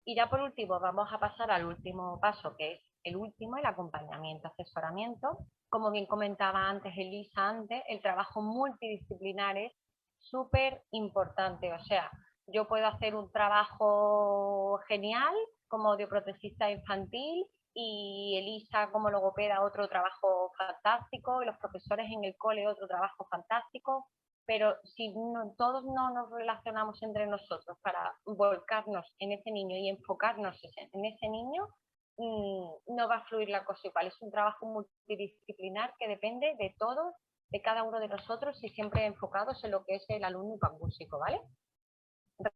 Y ya por último vamos a pasar al último paso, que es el último, el acompañamiento, asesoramiento. Como bien comentaba antes Elisa, el trabajo multidisciplinar es súper importante. O sea, yo puedo hacer un trabajo genial como audioprotesista infantil y Elisa como logopeda otro trabajo fantástico y los profesores en el cole otro trabajo fantástico, pero si todos no nos relacionamos entre nosotros para volcarnos en ese niño y enfocarnos en ese niño, no va a fluir la cosa igual. Es un trabajo multidisciplinar que depende de todos, de cada uno de nosotros y siempre enfocados en lo que es el alumno hipoacústico, ¿vale?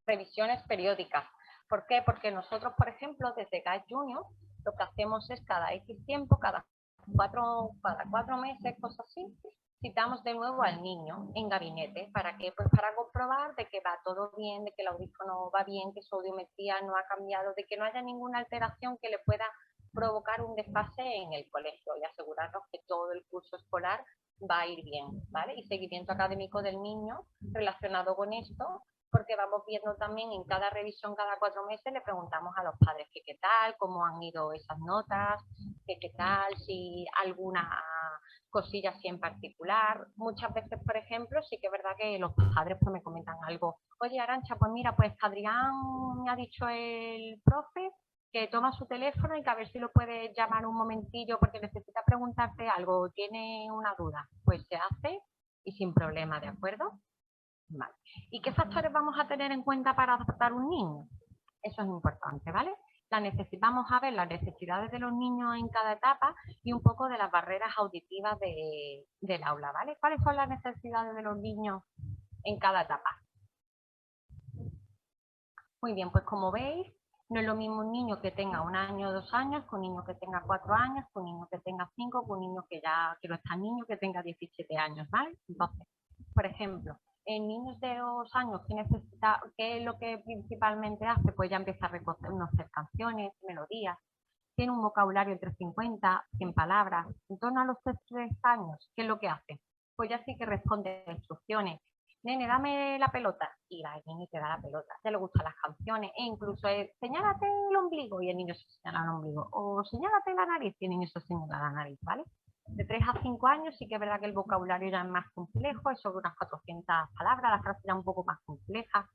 Revisiones periódicas. ¿Por qué? Porque nosotros, por ejemplo, desde GAES Junior, lo que hacemos es cada X tiempo, cada cuatro meses, cosas así, citamos de nuevo al niño en gabinete. ¿Para qué? Pues para comprobar de que va todo bien, de que el audífono va bien, que su audiometría no ha cambiado, de que no haya ninguna alteración que le pueda provocar un desfase en el colegio y asegurarnos que todo el curso escolar va a ir bien, ¿vale? Y seguimiento académico del niño relacionado con esto, porque vamos viendo también en cada revisión, cada 4 meses, le preguntamos a los padres que qué tal, cómo han ido esas notas, que qué tal, si alguna cosilla así en particular. Muchas veces, por ejemplo, sí que es verdad que los padres pues me comentan algo. Oye, Arantxa, pues mira, pues Adrián me ha dicho el profe que toma su teléfono y que a ver si lo puede llamar un momentillo porque necesita preguntarte algo o tiene una duda. Pues se hace y sin problema, ¿de acuerdo? Vale. ¿Y qué factores vamos a tener en cuenta para adaptar un niño? Eso es importante, ¿vale? Vamos a ver las necesidades de los niños en cada etapa y un poco de las barreras auditivas del aula, ¿vale? ¿Cuáles son las necesidades de los niños en cada etapa? Muy bien, pues como veis, no es lo mismo un niño que tenga 1 año o 2 años, que un niño que tenga 4 años, que un niño que tenga 5, que un niño que no está niño, que tenga 17 años, ¿vale? Entonces, por ejemplo, en niños de 2 años, ¿qué es lo que principalmente hace? Pues ya empieza a reconocer canciones, melodías, tiene un vocabulario entre 50, 100 palabras. En torno a los 3 años, ¿qué es lo que hace? Pues ya sí que responde a instrucciones. Nene, dame la pelota. Y el niño te da la pelota. Ya le gustan las canciones. E incluso señálate el ombligo y el niño se señala el ombligo. O señálate la nariz y el niño se señala la nariz, ¿vale? De 3 a 5 años sí que es verdad que el vocabulario ya es más complejo, es sobre unas 400 palabras, la frase ya un poco más compleja.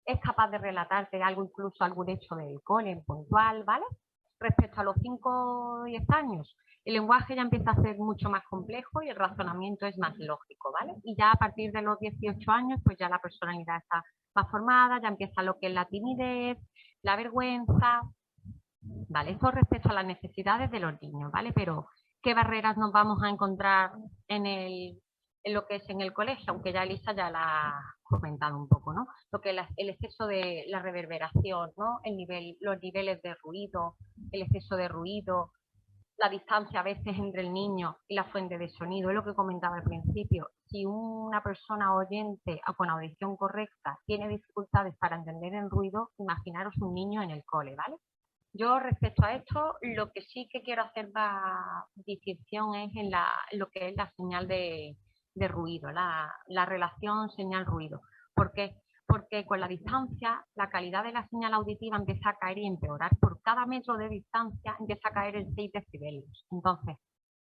Es capaz de relatarte algo, incluso algún hecho del cole puntual, ¿vale? Respecto a los 5 o 10 años, el lenguaje ya empieza a ser mucho más complejo y el razonamiento es más lógico, ¿vale? Y ya a partir de los 18 años, pues ya la personalidad está más formada, ya empieza lo que es la timidez, la vergüenza, ¿vale? Esto respecto a las necesidades de los niños, ¿vale? Pero ¿qué barreras nos vamos a encontrar en lo que es en el colegio? Aunque ya Elisa ya la ha comentado un poco, ¿no? Lo que el exceso de la reverberación, ¿no? Los niveles de ruido, el exceso de ruido, la distancia a veces entre el niño y la fuente de sonido, es lo que comentaba al principio. Si una persona oyente o con audición correcta tiene dificultades para entender el ruido, imaginaros un niño en el cole, ¿vale? Yo respecto a esto, lo que sí que quiero hacer distinción es en lo que es la señal de ruido, la relación señal-ruido. ¿Por qué? Porque con la distancia la calidad de la señal auditiva empieza a caer y empeorar. Por cada metro de distancia empieza a caer en 6 decibelios. Entonces,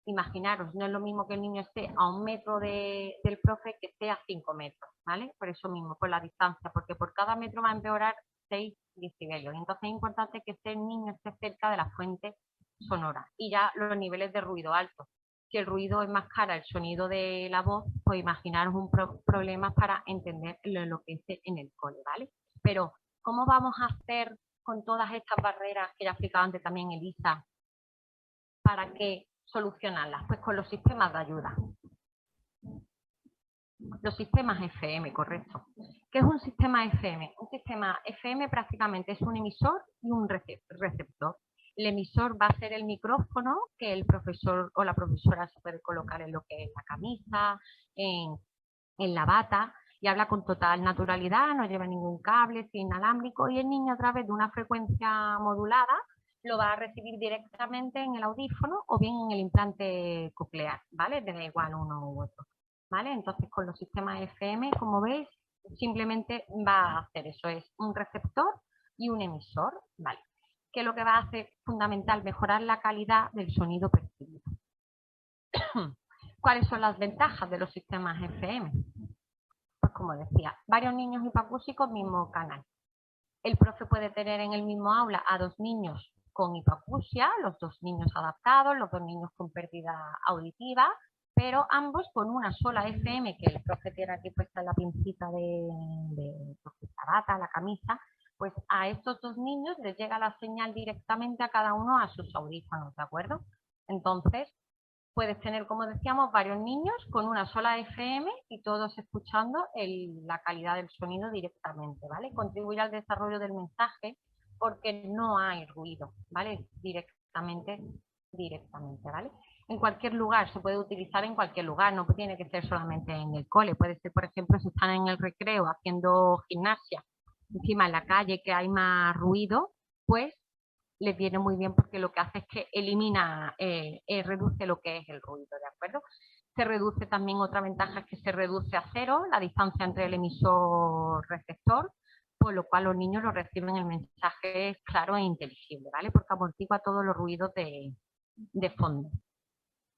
imaginaros, no es lo mismo que el niño esté a 1 metro del profe que esté a 5 metros, ¿vale? Por eso mismo, por la distancia, porque por cada metro va a empeorar 6 decibelios. Entonces es importante que el niño esté cerca de la fuente sonora. Y ya los niveles de ruido altos. Si el ruido enmascara el sonido de la voz, pues imaginaros un problema para entender lo que es en el cole, ¿vale? Pero, ¿cómo vamos a hacer con todas estas barreras que ya explicaba antes también Elisa para que solucionarlas? Pues con los sistemas de ayuda. Los sistemas FM, correcto. ¿Qué es un sistema FM? Un sistema FM prácticamente es un emisor y un receptor. El emisor va a ser el micrófono que el profesor o la profesora se puede colocar en lo que es la camisa, en la bata, y habla con total naturalidad, no lleva ningún cable, es inalámbrico, y el niño a través de una frecuencia modulada lo va a recibir directamente en el audífono o bien en el implante coclear, ¿vale? Da igual uno u otro, ¿vale? Entonces con los sistemas FM, como veis, simplemente va a hacer eso, es un receptor y un emisor, ¿vale? Que es lo que va a hacer fundamental, mejorar la calidad del sonido percibido. ¿Cuáles son las ventajas de los sistemas FM? Pues como decía, varios niños hipoacúsicos, mismo canal. El profe puede tener en el mismo aula a 2 niños con hipoacusia, los 2 niños adaptados, los 2 niños con pérdida auditiva, pero ambos con una sola FM, que el profe tiene aquí puesta en la pincita de la bata, la camisa, pues a estos 2 niños les llega la señal directamente a cada uno a sus audífonos, ¿de acuerdo? Entonces, puedes tener, como decíamos, varios niños con una sola FM y todos escuchando la calidad del sonido directamente, ¿vale? Contribuir al desarrollo del mensaje porque no hay ruido, ¿vale? Directamente, ¿vale? En cualquier lugar, se puede utilizar en cualquier lugar, no tiene que ser solamente en el cole, puede ser, por ejemplo, si están en el recreo haciendo gimnasia, encima en la calle que hay más ruido, pues les viene muy bien porque lo que hace es que elimina, reduce lo que es el ruido, ¿de acuerdo? Se reduce también, otra ventaja es que se reduce a 0 la distancia entre el emisor-receptor, por lo cual los niños lo reciben el mensaje claro e inteligible, ¿vale? Porque amortigua todos los ruidos de fondo.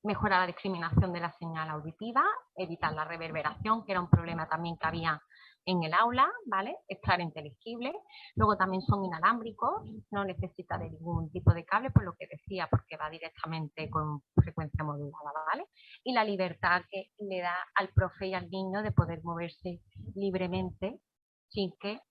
Mejora la discriminación de la señal auditiva, evitar la reverberación, que era un problema también que había en el aula, ¿vale? Es claro e inteligible. Luego también son inalámbricos, no necesita de ningún tipo de cable, por lo que decía, porque va directamente con frecuencia modulada, ¿vale? Y la libertad que le da al profe y al niño de poder moverse libremente sin que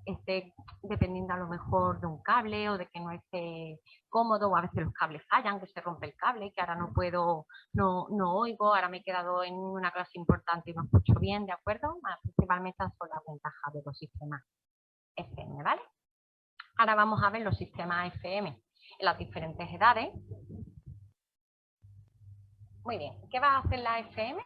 esté dependiendo a lo mejor de un cable o de que no esté cómodo, o a veces los cables fallan, que se rompe el cable, que ahora no puedo, no oigo, ahora me he quedado en una clase importante y no escucho bien, ¿de acuerdo? Principalmente son las ventajas de los sistemas FM, ¿vale? Ahora vamos a ver los sistemas FM en las diferentes edades. Muy bien, ¿qué va a hacer la FM?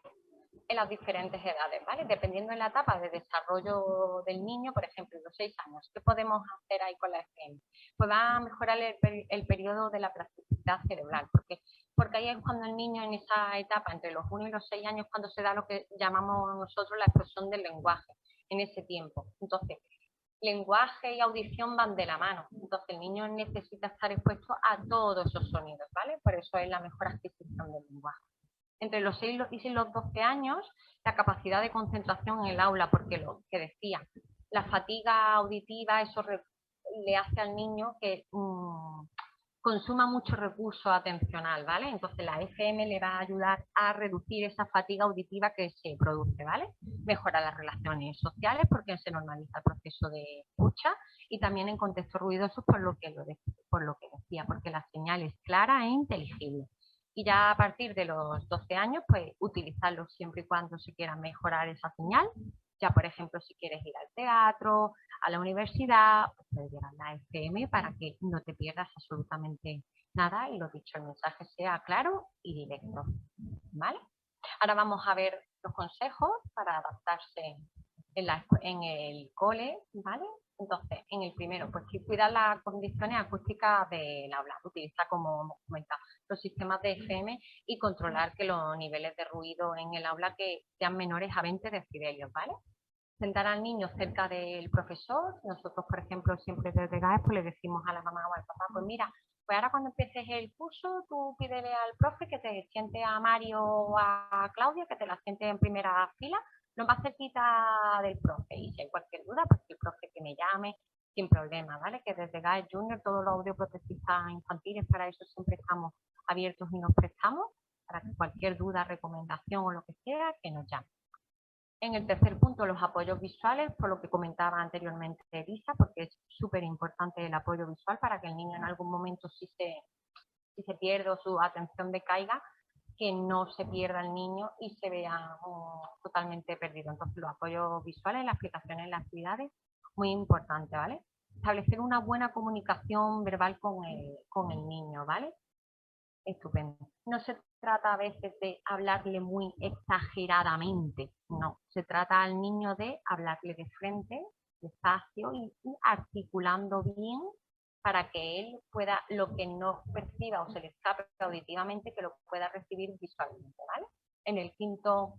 En las diferentes edades, ¿vale? Dependiendo de la etapa de desarrollo del niño, por ejemplo, los 6 años, ¿qué podemos hacer ahí con la FM? Pues va a mejorar el periodo de la plasticidad cerebral, porque ahí es cuando el niño en esa etapa, entre los 1 y los 6 años, cuando se da lo que llamamos nosotros la explosión del lenguaje, en ese tiempo. Entonces, lenguaje y audición van de la mano, entonces el niño necesita estar expuesto a todos esos sonidos, ¿vale? Por eso es la mejor adquisición del lenguaje. Entre los 6 y los 12 años, la capacidad de concentración en el aula, porque lo que decía, la fatiga auditiva, eso le hace al niño que consuma mucho recurso atencional, ¿vale? Entonces la FM le va a ayudar a reducir esa fatiga auditiva que se produce, ¿vale? Mejora las relaciones sociales porque se normaliza el proceso de escucha y también en contextos ruidosos por lo que decía, porque la señal es clara e inteligible. Y ya a partir de los 12 años, pues utilizarlo siempre y cuando se quiera mejorar esa señal. Ya, por ejemplo, si quieres ir al teatro, a la universidad, pues puedes llevar la FM para que no te pierdas absolutamente Nada, y lo dicho, el mensaje sea claro y directo, ¿vale? Ahora vamos a ver los consejos para adaptarse en el cole, ¿vale? Entonces, en el primero, pues que cuidar las condiciones acústicas del aula, utilizar, como hemos comentado, los sistemas de FM y controlar que los niveles de ruido en el aula que sean menores a 20 decibelios, ¿vale? Sentar al niño cerca del profesor. Nosotros, por ejemplo, siempre desde GAES pues le decimos a la mamá o al papá, pues mira, pues ahora cuando empieces el curso, tú pídele al profe que te siente a Mario o a Claudia, que te la siente en primera fila, lo más cerquita del profe. Y si hay cualquier duda, pues el profe que me llame, sin problema, ¿vale? Que desde GAES Junior, todos los audioprotesistas infantiles, para eso siempre estamos abiertos y nos prestamos, para que cualquier duda, recomendación o lo que sea, que nos llame. En el tercer punto, los apoyos visuales, por lo que comentaba anteriormente Elisa, porque es súper importante el apoyo visual para que el niño en algún momento, si se pierde o su atención decaiga, que no se pierda el niño y se vea totalmente perdido. Entonces, los apoyos visuales, las explicaciones, las actividades, muy importante, ¿vale? Establecer una buena comunicación verbal con el niño, ¿vale? Estupendo. No se trata a veces de hablarle muy exageradamente, no. Se trata al niño de hablarle de frente, despacio y articulando bien para que él pueda, lo que no perciba o se le escape auditivamente, que lo pueda recibir visualmente, ¿vale? En el quinto,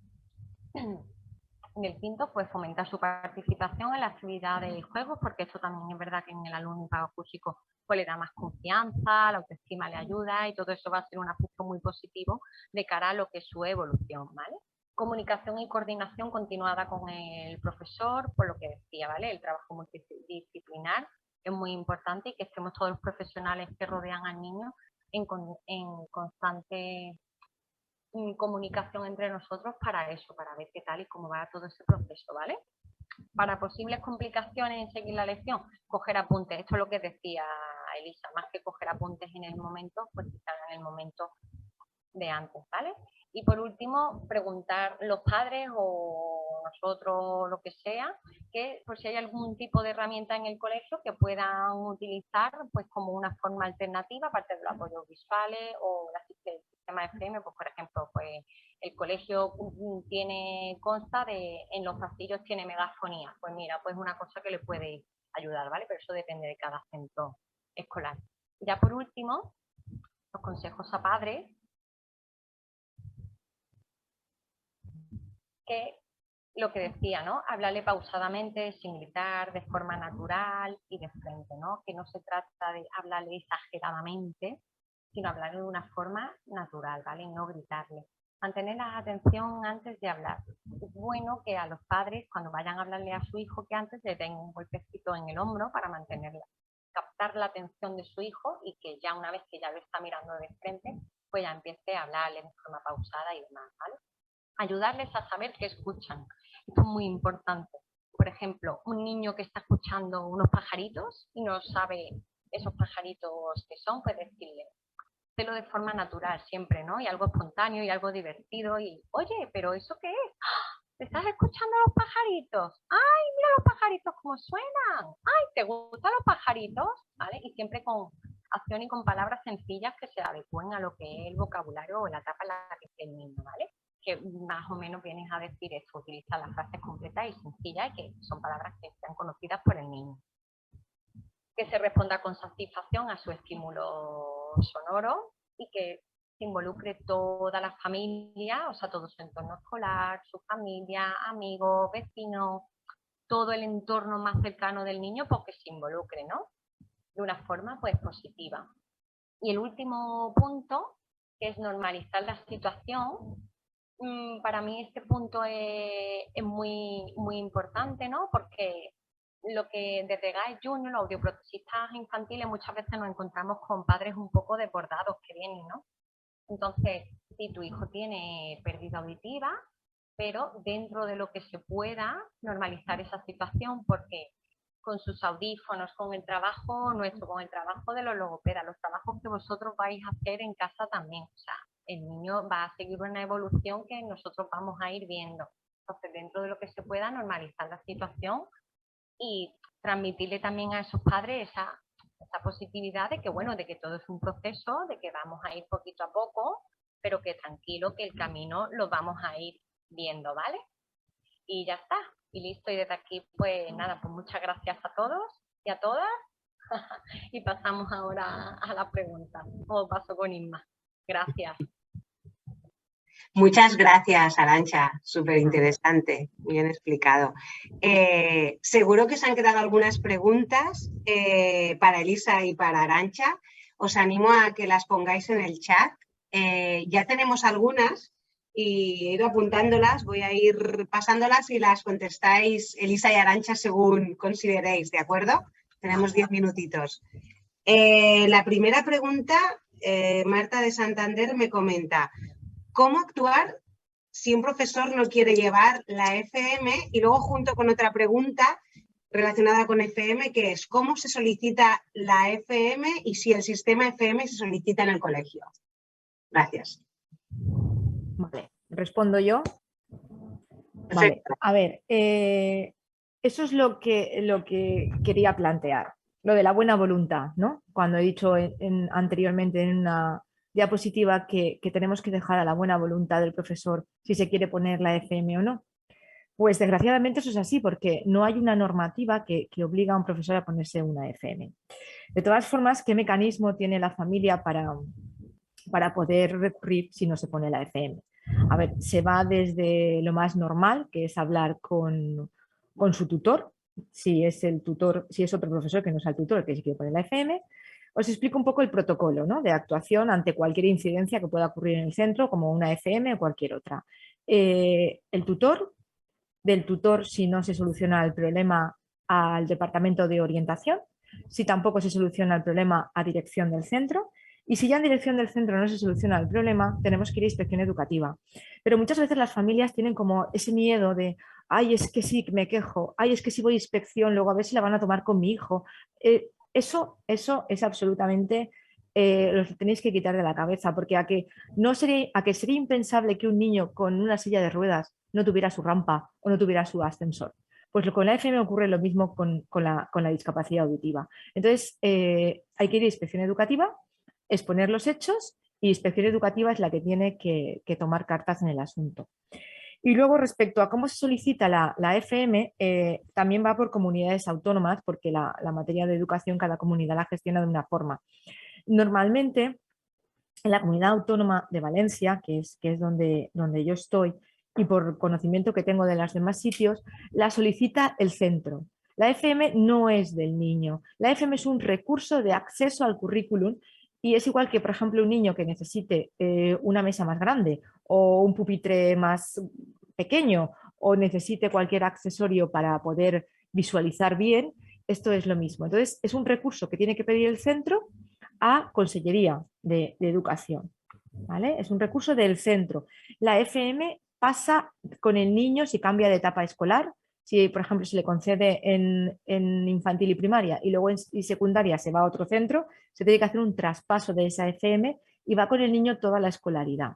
pues fomentar su participación en la actividad de juegos, porque eso también es verdad que en el alumno acústico pues le da más confianza, la autoestima le ayuda y todo eso va a ser un aspecto muy positivo de cara a lo que es su evolución, ¿vale? Comunicación y coordinación continuada con el profesor, por lo que decía, ¿vale? El trabajo multidisciplinar es muy importante y que estemos todos los profesionales que rodean al niño en constante comunicación entre nosotros para eso, para ver qué tal y cómo va todo ese proceso, ¿vale? Para posibles complicaciones en seguir la lección, coger apuntes. Esto es lo que decía Elisa, más que coger apuntes en el momento, pues quizás en el momento de antes, ¿vale? Y por último, preguntar los padres o nosotros, lo que sea, que por si hay algún tipo de herramienta en el colegio que puedan utilizar pues como una forma alternativa, aparte de los apoyos visuales o el sistema de FM, pues por ejemplo, pues el colegio consta de, en los pasillos tiene megafonía, pues mira, pues una cosa que le puede ayudar, ¿vale? Pero eso depende de cada centro escolar. Ya por último, los consejos a padres, que lo que decía, ¿no? Hablarle pausadamente, sin gritar, de forma natural y de frente, ¿no? Que no se trata de hablarle exageradamente, sino hablarle de una forma natural, ¿vale? Y no gritarle. Mantener la atención antes de hablar. Es bueno que a los padres, cuando vayan a hablarle a su hijo, que antes le den un golpecito en el hombro para mantenerla, captar la atención de su hijo y que ya una vez que ya lo está mirando de frente, pues ya empiece a hablarle de forma pausada y demás, ¿vale? Ayudarles a saber que escuchan. Esto es muy importante. Por ejemplo, un niño que está escuchando unos pajaritos y no sabe esos pajaritos que son, pues decirle, hacerlo de forma natural siempre, ¿no? Y algo espontáneo y algo divertido y, oye, ¿pero eso qué es? ¿Te estás escuchando los pajaritos? ¡Ay, mira los pajaritos cómo suenan! ¡Ay, te gustan los pajaritos! ¿Vale? Y siempre con acción y con palabras sencillas que se adecúen a lo que es el vocabulario o la etapa en la que esté el niño, ¿vale? Que más o menos vienes a decir eso, utiliza las frases completas y sencillas y que son palabras que sean conocidas por el niño. Que se responda con satisfacción a su estímulo sonoro y que se involucre toda la familia, o sea, todo su entorno escolar, su familia, amigos, vecinos, todo el entorno más cercano del niño, porque se involucre, ¿no? De una forma, pues, positiva. Y el último punto, que es normalizar la situación. Para mí este punto es muy, muy importante, ¿no? Porque lo que desde GAES Junior, los audioprotesistas infantiles, muchas veces nos encontramos con padres un poco desbordados que vienen, ¿no? Entonces, si tu hijo tiene pérdida auditiva, pero dentro de lo que se pueda, normalizar esa situación, porque con sus audífonos, con el trabajo nuestro, con el trabajo de los logopedas, los trabajos que vosotros vais a hacer en casa también, o sea, el niño va a seguir una evolución que nosotros vamos a ir viendo. Entonces, dentro de lo que se pueda, normalizar la situación y transmitirle también a esos padres esa positividad de que, bueno, de que todo es un proceso, de que vamos a ir poquito a poco, pero que tranquilo, que el camino lo vamos a ir viendo, ¿vale? Y ya está, y listo. Y desde aquí, pues nada, pues muchas gracias a todos y a todas. Y pasamos ahora a la pregunta. O paso con Inma. Gracias. Muchas gracias, Arantxa, súper interesante, bien explicado. Seguro que se han quedado algunas preguntas para Elisa y para Arantxa. Os animo a que las pongáis en el chat. Ya tenemos algunas y he ido apuntándolas, voy a ir pasándolas y las contestáis Elisa y Arantxa según consideréis, ¿de acuerdo? Tenemos 10 minutitos. La primera pregunta, Marta de Santander me comenta: ¿cómo actuar si un profesor no quiere llevar la FM? Y luego junto con otra pregunta relacionada con FM, que es ¿cómo se solicita la FM y si el sistema FM se solicita en el colegio? Gracias. Vale, respondo yo. Vale, a ver, eso es lo que quería plantear, lo de la buena voluntad, ¿no? Cuando he dicho anteriormente en una diapositiva que tenemos que dejar a la buena voluntad del profesor si se quiere poner la FM o no. Pues desgraciadamente eso es así, porque no hay una normativa que obliga a un profesor a ponerse una FM. De todas formas, ¿qué mecanismo tiene la familia para poder recurrir si no se pone la FM? A ver, se va desde lo más normal, que es hablar con su tutor, si es el tutor, si es otro profesor que no es el tutor el que se quiere poner la FM. Os explico un poco el protocolo, ¿no?, de actuación ante cualquier incidencia que pueda ocurrir en el centro, como una FM o cualquier otra. Del tutor, si no se soluciona el problema, al departamento de orientación, si tampoco se soluciona el problema, a dirección del centro. Y si ya en dirección del centro no se soluciona el problema, tenemos que ir a inspección educativa. Pero muchas veces las familias tienen como ese miedo de, ay, es que sí, me quejo, ay, es que si voy a inspección, luego a ver si la van a tomar con mi hijo. Eso es absolutamente, lo tenéis que quitar de la cabeza, porque a que sería impensable que un niño con una silla de ruedas no tuviera su rampa o no tuviera su ascensor. Pues con la FM ocurre lo mismo con la discapacidad auditiva. Entonces, hay que ir a inspección educativa, exponer los hechos, y inspección educativa es la que tiene que tomar cartas en el asunto. Y luego, respecto a cómo se solicita la FM, también va por comunidades autónomas, porque la materia de educación cada comunidad la gestiona de una forma. Normalmente, en la comunidad autónoma de Valencia, que es donde yo estoy, y por conocimiento que tengo de los demás sitios, la solicita el centro. La FM no es del niño. La FM es un recurso de acceso al currículum, y es igual que, por ejemplo, un niño que necesite una mesa más grande o un pupitre más pequeño o necesite cualquier accesorio para poder visualizar bien, esto es lo mismo. Entonces, es un recurso que tiene que pedir el centro a Consellería de Educación, ¿vale? Es un recurso del centro. La FM pasa con el niño si cambia de etapa escolar. Si, por ejemplo, se le concede en infantil y primaria y luego en secundaria se va a otro centro, se tiene que hacer un traspaso de esa FM y va con el niño toda la escolaridad.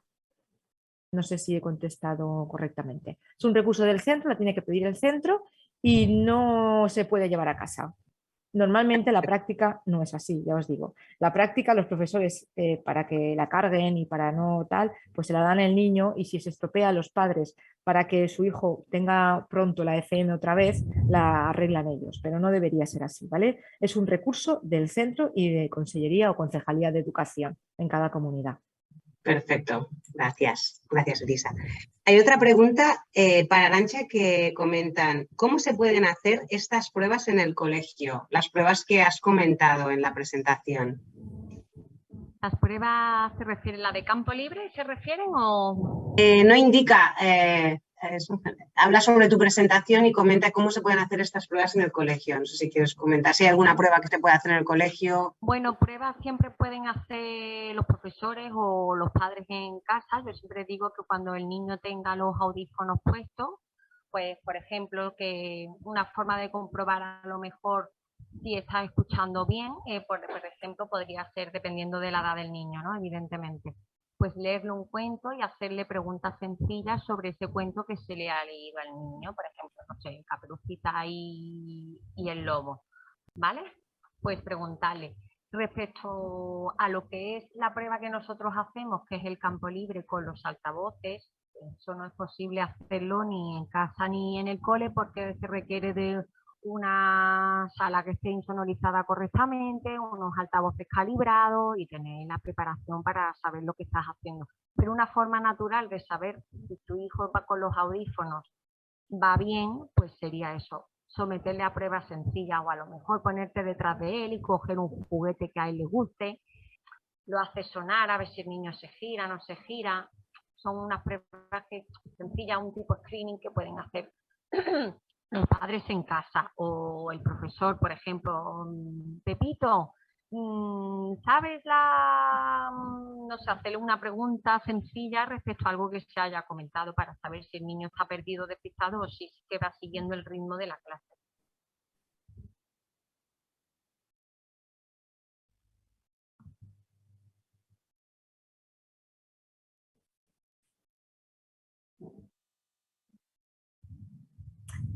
No sé si he contestado correctamente. Es un recurso del centro, la tiene que pedir el centro y no se puede llevar a casa. Normalmente la práctica no es así, ya os digo. La práctica, los profesores, para que la carguen y para no tal, pues se la dan al niño, y si se estropea a los padres para que su hijo tenga pronto la FM otra vez, la arreglan ellos, pero no debería ser así, ¿vale? Es un recurso del centro y de Consellería o Concejalía de Educación en cada comunidad. Perfecto, gracias. Gracias, Elisa. Hay otra pregunta para Arantxa que comentan: ¿cómo se pueden hacer estas pruebas en el colegio? Las pruebas que has comentado en la presentación. ¿Las pruebas se refieren, la de campo libre, se refieren o...? No indica, habla sobre tu presentación y comenta cómo se pueden hacer estas pruebas en el colegio. No sé si quieres comentar si hay alguna prueba que se puede hacer en el colegio. Bueno, pruebas siempre pueden hacer los profesores o los padres en casa. Yo siempre digo que cuando el niño tenga los audífonos puestos, pues, por ejemplo, que una forma de comprobar a lo mejor si está escuchando bien, por ejemplo, podría ser, dependiendo de la edad del niño, ¿no? Evidentemente, pues leerle un cuento y hacerle preguntas sencillas sobre ese cuento que se le ha leído al niño. Por ejemplo, no sé, Caperucita y el lobo, ¿vale? pues preguntarle. Respecto a lo que es la prueba que nosotros hacemos, que es el campo libre con los altavoces, eso no es posible hacerlo ni en casa ni en el cole porque se requiere de una sala que esté insonorizada correctamente, unos altavoces calibrados y tener la preparación para saber lo que estás haciendo. Pero una forma natural de saber si tu hijo va con los audífonos va bien, pues sería eso, someterle a pruebas sencillas o a lo mejor ponerte detrás de él y coger un juguete que a él le guste, lo hace sonar a ver si el niño se gira, no se gira. Son unas pruebas sencillas, un tipo de screening que pueden hacer los padres en casa o el profesor, por ejemplo, Pepito, ¿sabes no sé, hacerle una pregunta sencilla respecto a algo que se haya comentado para saber si el niño está perdido, despistado o si es que va siguiendo el ritmo de la clase?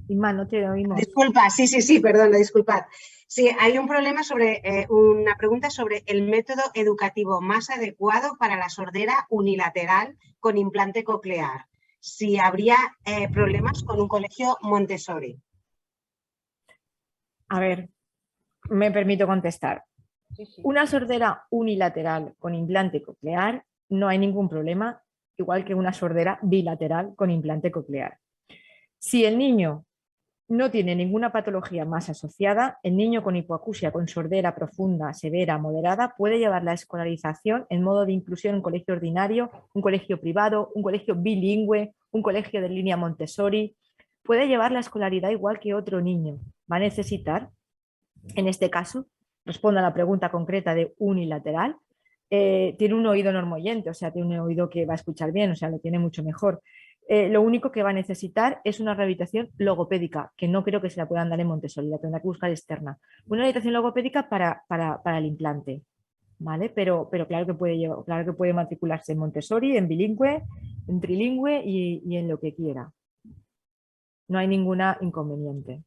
Inma, no te oímos. Disculpa, sí, perdona, disculpad. Sí, hay un problema sobre, una pregunta sobre el método educativo más adecuado para la sordera unilateral con implante coclear. Si habría problemas con un colegio Montessori. A ver, me permito contestar. Sí, sí. Una sordera unilateral con implante coclear no hay ningún problema, igual que una sordera bilateral con implante coclear. Si el niño no tiene ninguna patología más asociada, el niño con hipoacusia, con sordera profunda, severa, moderada, puede llevar la escolarización en modo de inclusión en un colegio ordinario, un colegio privado, un colegio bilingüe, un colegio de línea Montessori. Puede llevar la escolaridad igual que otro niño. Va a necesitar, en este caso, respondo a la pregunta concreta de unilateral, tiene un oído normoyente, o sea, tiene un oído que va a escuchar bien, o sea, lo tiene mucho mejor. Lo único que va a necesitar es una rehabilitación logopédica, que no creo que se la puedan dar en Montessori, la tendrá que buscar externa. Una rehabilitación logopédica para el implante, ¿vale? Pero claro que puede matricularse en Montessori, en bilingüe, en trilingüe y en lo que quiera. No hay ninguna inconveniente.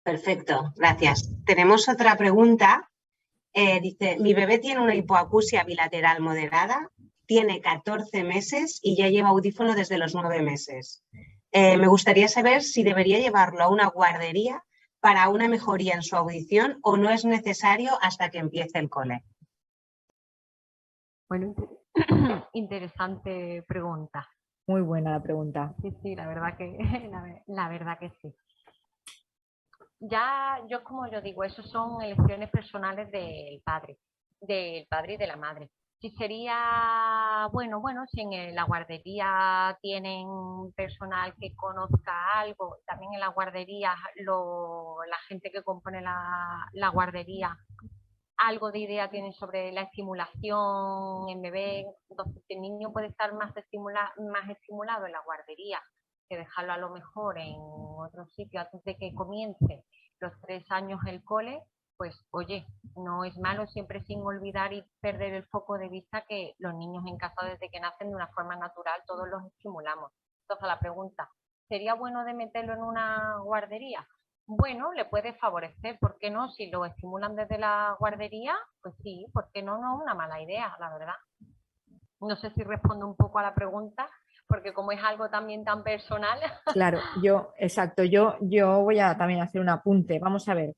Perfecto, gracias. Tenemos otra pregunta. Dice, mi bebé tiene una hipoacusia bilateral moderada, tiene 14 meses y ya lleva audífono desde los 9 meses. Me gustaría saber si debería llevarlo a una guardería para una mejoría en su audición o no es necesario hasta que empiece el cole. Bueno, interesante pregunta. Muy buena la pregunta. Sí, la verdad que sí. Ya, como yo digo, eso son elecciones personales del padre y de la madre. Si sería, bueno, si en la guardería tienen personal que conozca algo, también en la guardería, la gente que compone la guardería, algo de idea tienen sobre la estimulación en bebé, entonces el niño puede estar más estimulado en la guardería que dejarlo a lo mejor en otro sitio antes de que comience los 3 años el cole, pues oye, no es malo, siempre sin olvidar y perder el foco de vista que los niños en casa desde que nacen de una forma natural todos los estimulamos. Entonces la pregunta, ¿sería bueno de meterlo en una guardería? Bueno, le puede favorecer, ¿por qué no? Si lo estimulan desde la guardería, pues sí, ¿por qué no? No es una mala idea, la verdad. No sé si respondo un poco a la pregunta, porque como es algo también tan personal. Claro, exacto, yo voy a también hacer un apunte. Vamos a ver,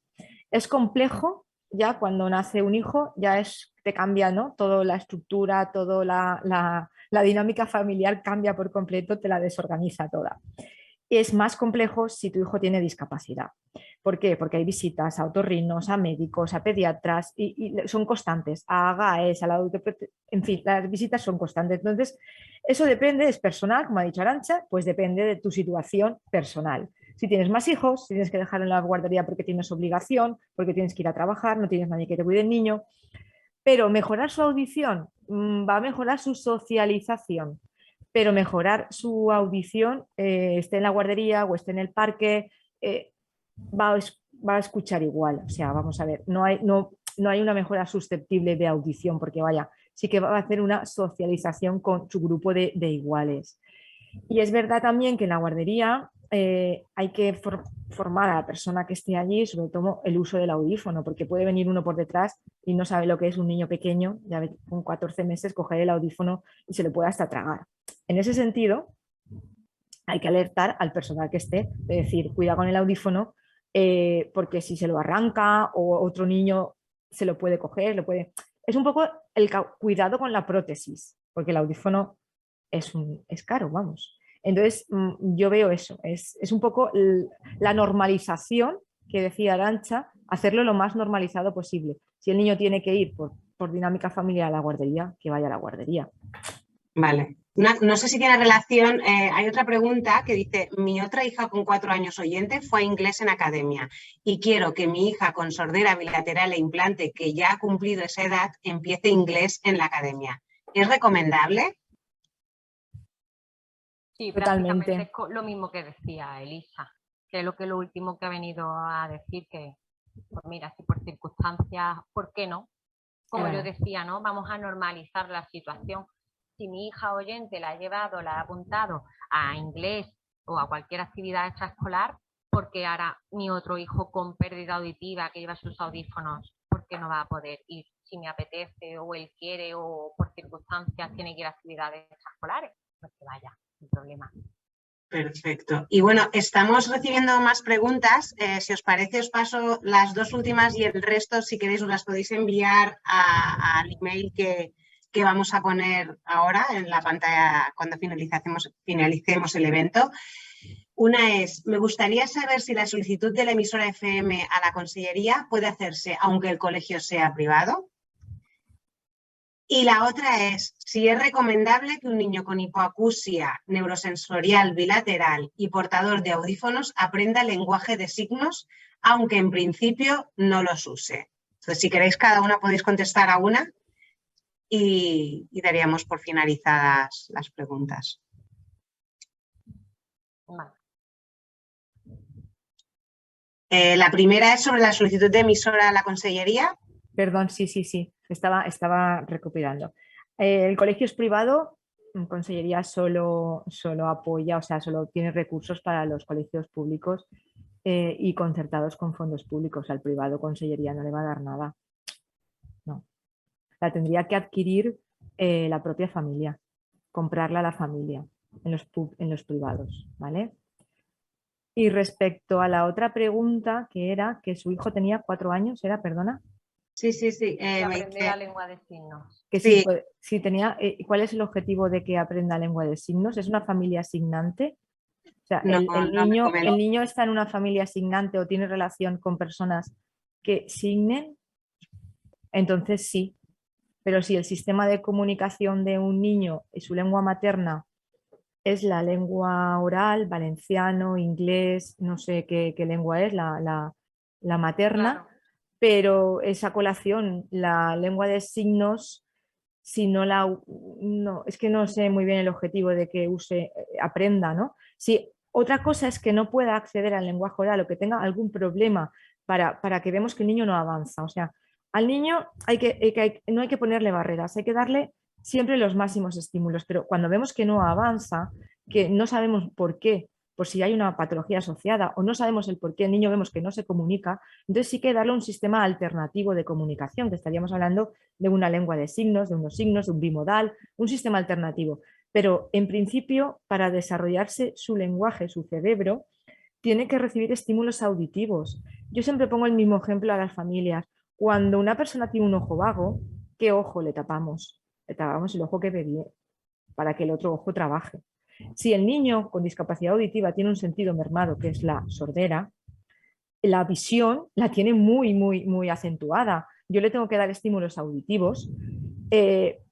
es complejo ya cuando nace un hijo, te cambia, ¿no? Toda la estructura, toda la dinámica familiar cambia por completo, te la desorganiza toda. Es más complejo si tu hijo tiene discapacidad. ¿Por qué? Porque hay visitas a otorrinos, a médicos, a pediatras y son constantes, a GAES, a la en fin, las visitas son constantes. Entonces, eso depende, es personal, como ha dicho Arantxa, pues depende de tu situación personal. Si tienes más hijos, si tienes que dejarlo en la guardería porque tienes obligación, porque tienes que ir a trabajar, no tienes nadie que te cuide el niño. Pero mejorar su audición va a mejorar su socialización. Pero mejorar su audición, esté en la guardería o esté en el parque, va a escuchar igual. O sea, vamos a ver, no hay una mejora susceptible de audición porque sí que va a hacer una socialización con su grupo de iguales. Y es verdad también que en la guardería hay que formar a la persona que esté allí, sobre todo el uso del audífono, porque puede venir uno por detrás y no sabe lo que es un niño pequeño, ya con 14 meses, coger el audífono y se le puede hasta tragar. En ese sentido, hay que alertar al personal que esté, de decir, cuida con el audífono, porque si se lo arranca o otro niño se lo puede coger, Es un poco el cuidado con la prótesis, porque el audífono es caro, vamos. Entonces, yo veo eso, es un poco la normalización que decía Arantxa, hacerlo lo más normalizado posible. Si el niño tiene que ir por dinámica familiar a la guardería, que vaya a la guardería. Vale. No sé si tiene relación, hay otra pregunta que dice, mi otra hija con 4 años oyente fue a inglés en academia y quiero que mi hija con sordera bilateral e implante que ya ha cumplido esa edad empiece inglés en la academia. ¿Es recomendable? Sí, Totalmente. prácticamente es lo mismo que decía Elisa, que es lo último que ha venido a decir, que pues mira, si por circunstancias, ¿por qué no? Como yo decía, ¿no? Vamos a normalizar la situación. Si mi hija oyente la ha llevado, la ha apuntado a inglés o a cualquier actividad extraescolar, porque ahora mi otro hijo con pérdida auditiva que lleva sus audífonos, ¿por qué no va a poder ir? Si me apetece o él quiere o por circunstancias tiene que ir a actividades extraescolares, pues que vaya, sin problema. Perfecto. Y bueno, estamos recibiendo más preguntas. Si os parece, os paso las 2 últimas y el resto, si queréis, os las podéis enviar al email que vamos a poner ahora en la pantalla cuando finalicemos el evento. Una es, me gustaría saber si la solicitud de la emisora FM a la Consellería puede hacerse aunque el colegio sea privado. Y la otra es, si es recomendable que un niño con hipoacusia neurosensorial bilateral y portador de audífonos aprenda lenguaje de signos, aunque en principio no los use. Entonces, si queréis, cada una podéis contestar a una y daríamos por finalizadas las preguntas. Vale. La primera es sobre la solicitud de emisora a la Consellería. Perdón, sí. Estaba recopilando. El colegio es privado, Consellería solo apoya, o sea, solo tiene recursos para los colegios públicos y concertados con fondos públicos. Al privado Consellería no le va a dar nada. No. La tendría que adquirir la propia familia, comprarla a la familia en los privados, ¿vale? Y respecto a la otra pregunta, que era que su hijo tenía 4 años, ¿era? Perdona. Sí. Aprender la lengua de signos. Que sí. Si tenía, ¿cuál es el objetivo de que aprenda lengua de signos? ¿Es una familia asignante? O sea, No, el niño está en una familia asignante o tiene relación con personas que signen, entonces sí. Pero si el sistema de comunicación de un niño y su lengua materna es la lengua oral, valenciano, inglés, no sé qué lengua es, la materna, Claro. pero esa colación, la lengua de signos, si no es que no sé muy bien el objetivo de que aprenda, ¿no? Si otra cosa es que no pueda acceder al lenguaje oral o que tenga algún problema para que vemos que el niño no avanza. O sea, al niño no hay que ponerle barreras, hay que darle siempre los máximos estímulos, pero cuando vemos que no avanza, que no sabemos por qué, por si hay una patología asociada o no sabemos el por qué el niño vemos que no se comunica, entonces sí que darle un sistema alternativo de comunicación, que estaríamos hablando de una lengua de signos, de unos signos, de un bimodal, un sistema alternativo. Pero en principio, para desarrollarse su lenguaje, su cerebro, tiene que recibir estímulos auditivos. Yo siempre pongo el mismo ejemplo a las familias. Cuando una persona tiene un ojo vago, ¿qué ojo le tapamos? Le tapamos el ojo que ve bien, para que el otro ojo trabaje. Si el niño con discapacidad auditiva tiene un sentido mermado, que es la sordera, la visión la tiene muy acentuada. Yo le tengo que dar estímulos auditivos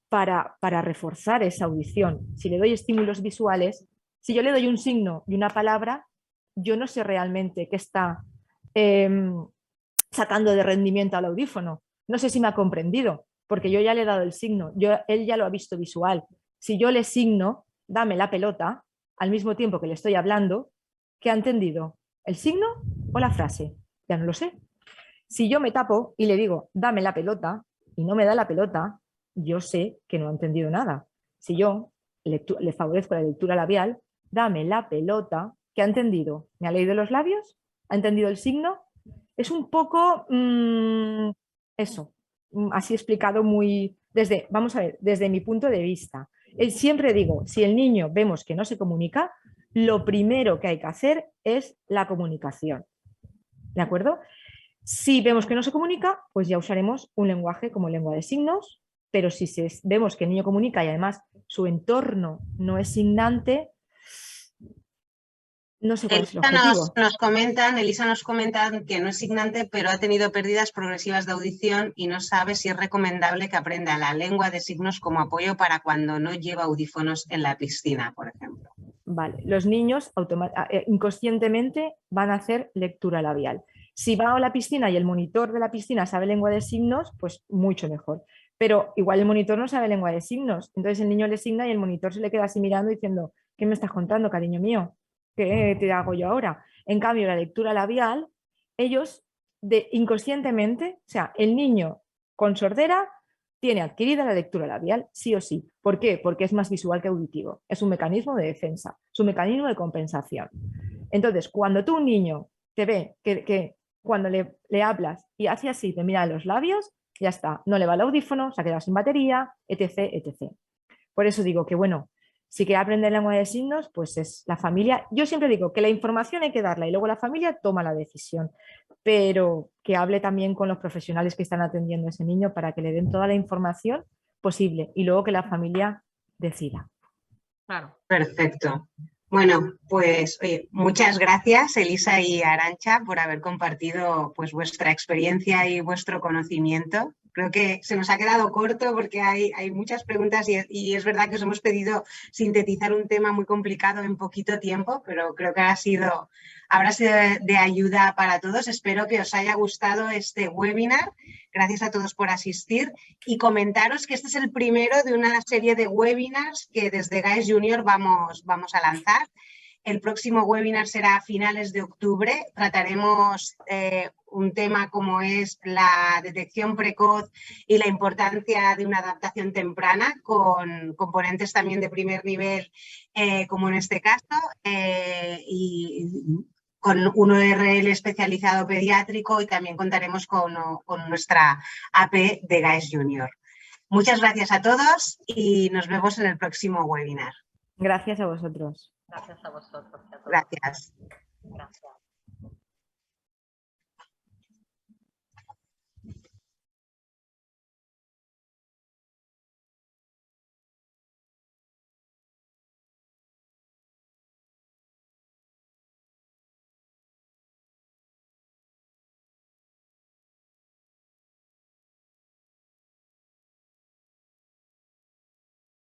para reforzar esa audición. Si le doy estímulos visuales, si yo le doy un signo y una palabra, yo no sé realmente qué está sacando de rendimiento al audífono. No sé si me ha comprendido, porque yo ya le he dado el signo, él ya lo ha visto visual. Si yo le signo, dame la pelota, al mismo tiempo que le estoy hablando, ¿qué ha entendido? ¿El signo o la frase? Ya no lo sé. Si yo me tapo y le digo, dame la pelota, y no me da la pelota, yo sé que no ha entendido nada. Si yo le favorezco la lectura labial, dame la pelota, ¿Qué ha entendido? ¿Me ha leído los labios? ¿Ha entendido el signo? Es un poco eso, así explicado muy desde, vamos a ver, desde mi punto de vista. Siempre digo, si el niño vemos que no se comunica, lo primero que hay que hacer es la comunicación. ¿De acuerdo? Si vemos que no se comunica, pues ya usaremos un lenguaje como lengua de signos, pero si vemos que el niño comunica y además su entorno no es signante, no sé cuál es el objetivo. Elisa nos comenta que no es signante, pero ha tenido pérdidas progresivas de audición y no sabe si es recomendable que aprenda la lengua de signos como apoyo para cuando no lleva audífonos en la piscina, por ejemplo. Vale, los niños inconscientemente van a hacer lectura labial. Si va a la piscina y el monitor de la piscina sabe lengua de signos, pues mucho mejor. Pero igual el monitor no sabe lengua de signos. Entonces el niño le signa y el monitor se le queda así mirando diciendo, ¿qué me estás contando, cariño mío? ¿Qué te hago yo ahora? En cambio, la lectura labial, ellos inconscientemente, o sea, el niño con sordera tiene adquirida la lectura labial, sí o sí. ¿Por qué? Porque es más visual que auditivo. Es un mecanismo de defensa, es un mecanismo de compensación. Entonces, cuando tú un niño te ve que cuando le hablas y hace así, te mira los labios, ya está, no le va el audífono, se ha quedado sin batería, etc, etc. Por eso digo que, bueno, si quiere aprender lengua de signos, pues es la familia. Yo siempre digo que la información hay que darla y luego la familia toma la decisión, pero que hable también con los profesionales que están atendiendo a ese niño para que le den toda la información posible y luego que la familia decida. Claro. Perfecto. Bueno, pues oye, muchas gracias, Elisa y Arantxa, por haber compartido pues, vuestra experiencia y vuestro conocimiento. Creo que se nos ha quedado corto porque hay muchas preguntas y es verdad que os hemos pedido sintetizar un tema muy complicado en poquito tiempo, pero creo que habrá sido de ayuda para todos. Espero que os haya gustado este webinar. Gracias a todos por asistir y comentaros que este es el primero de una serie de webinars que desde GAES Junior vamos a lanzar. El próximo webinar será a finales de octubre. Trataremos un tema como es la detección precoz y la importancia de una adaptación temprana con componentes también de primer nivel, como en este caso, y con un ORL especializado pediátrico y también contaremos con nuestra AP de GAES Junior. Muchas gracias a todos y nos vemos en el próximo webinar. Gracias a vosotros. Gracias a vosotros. Gracias. Gracias.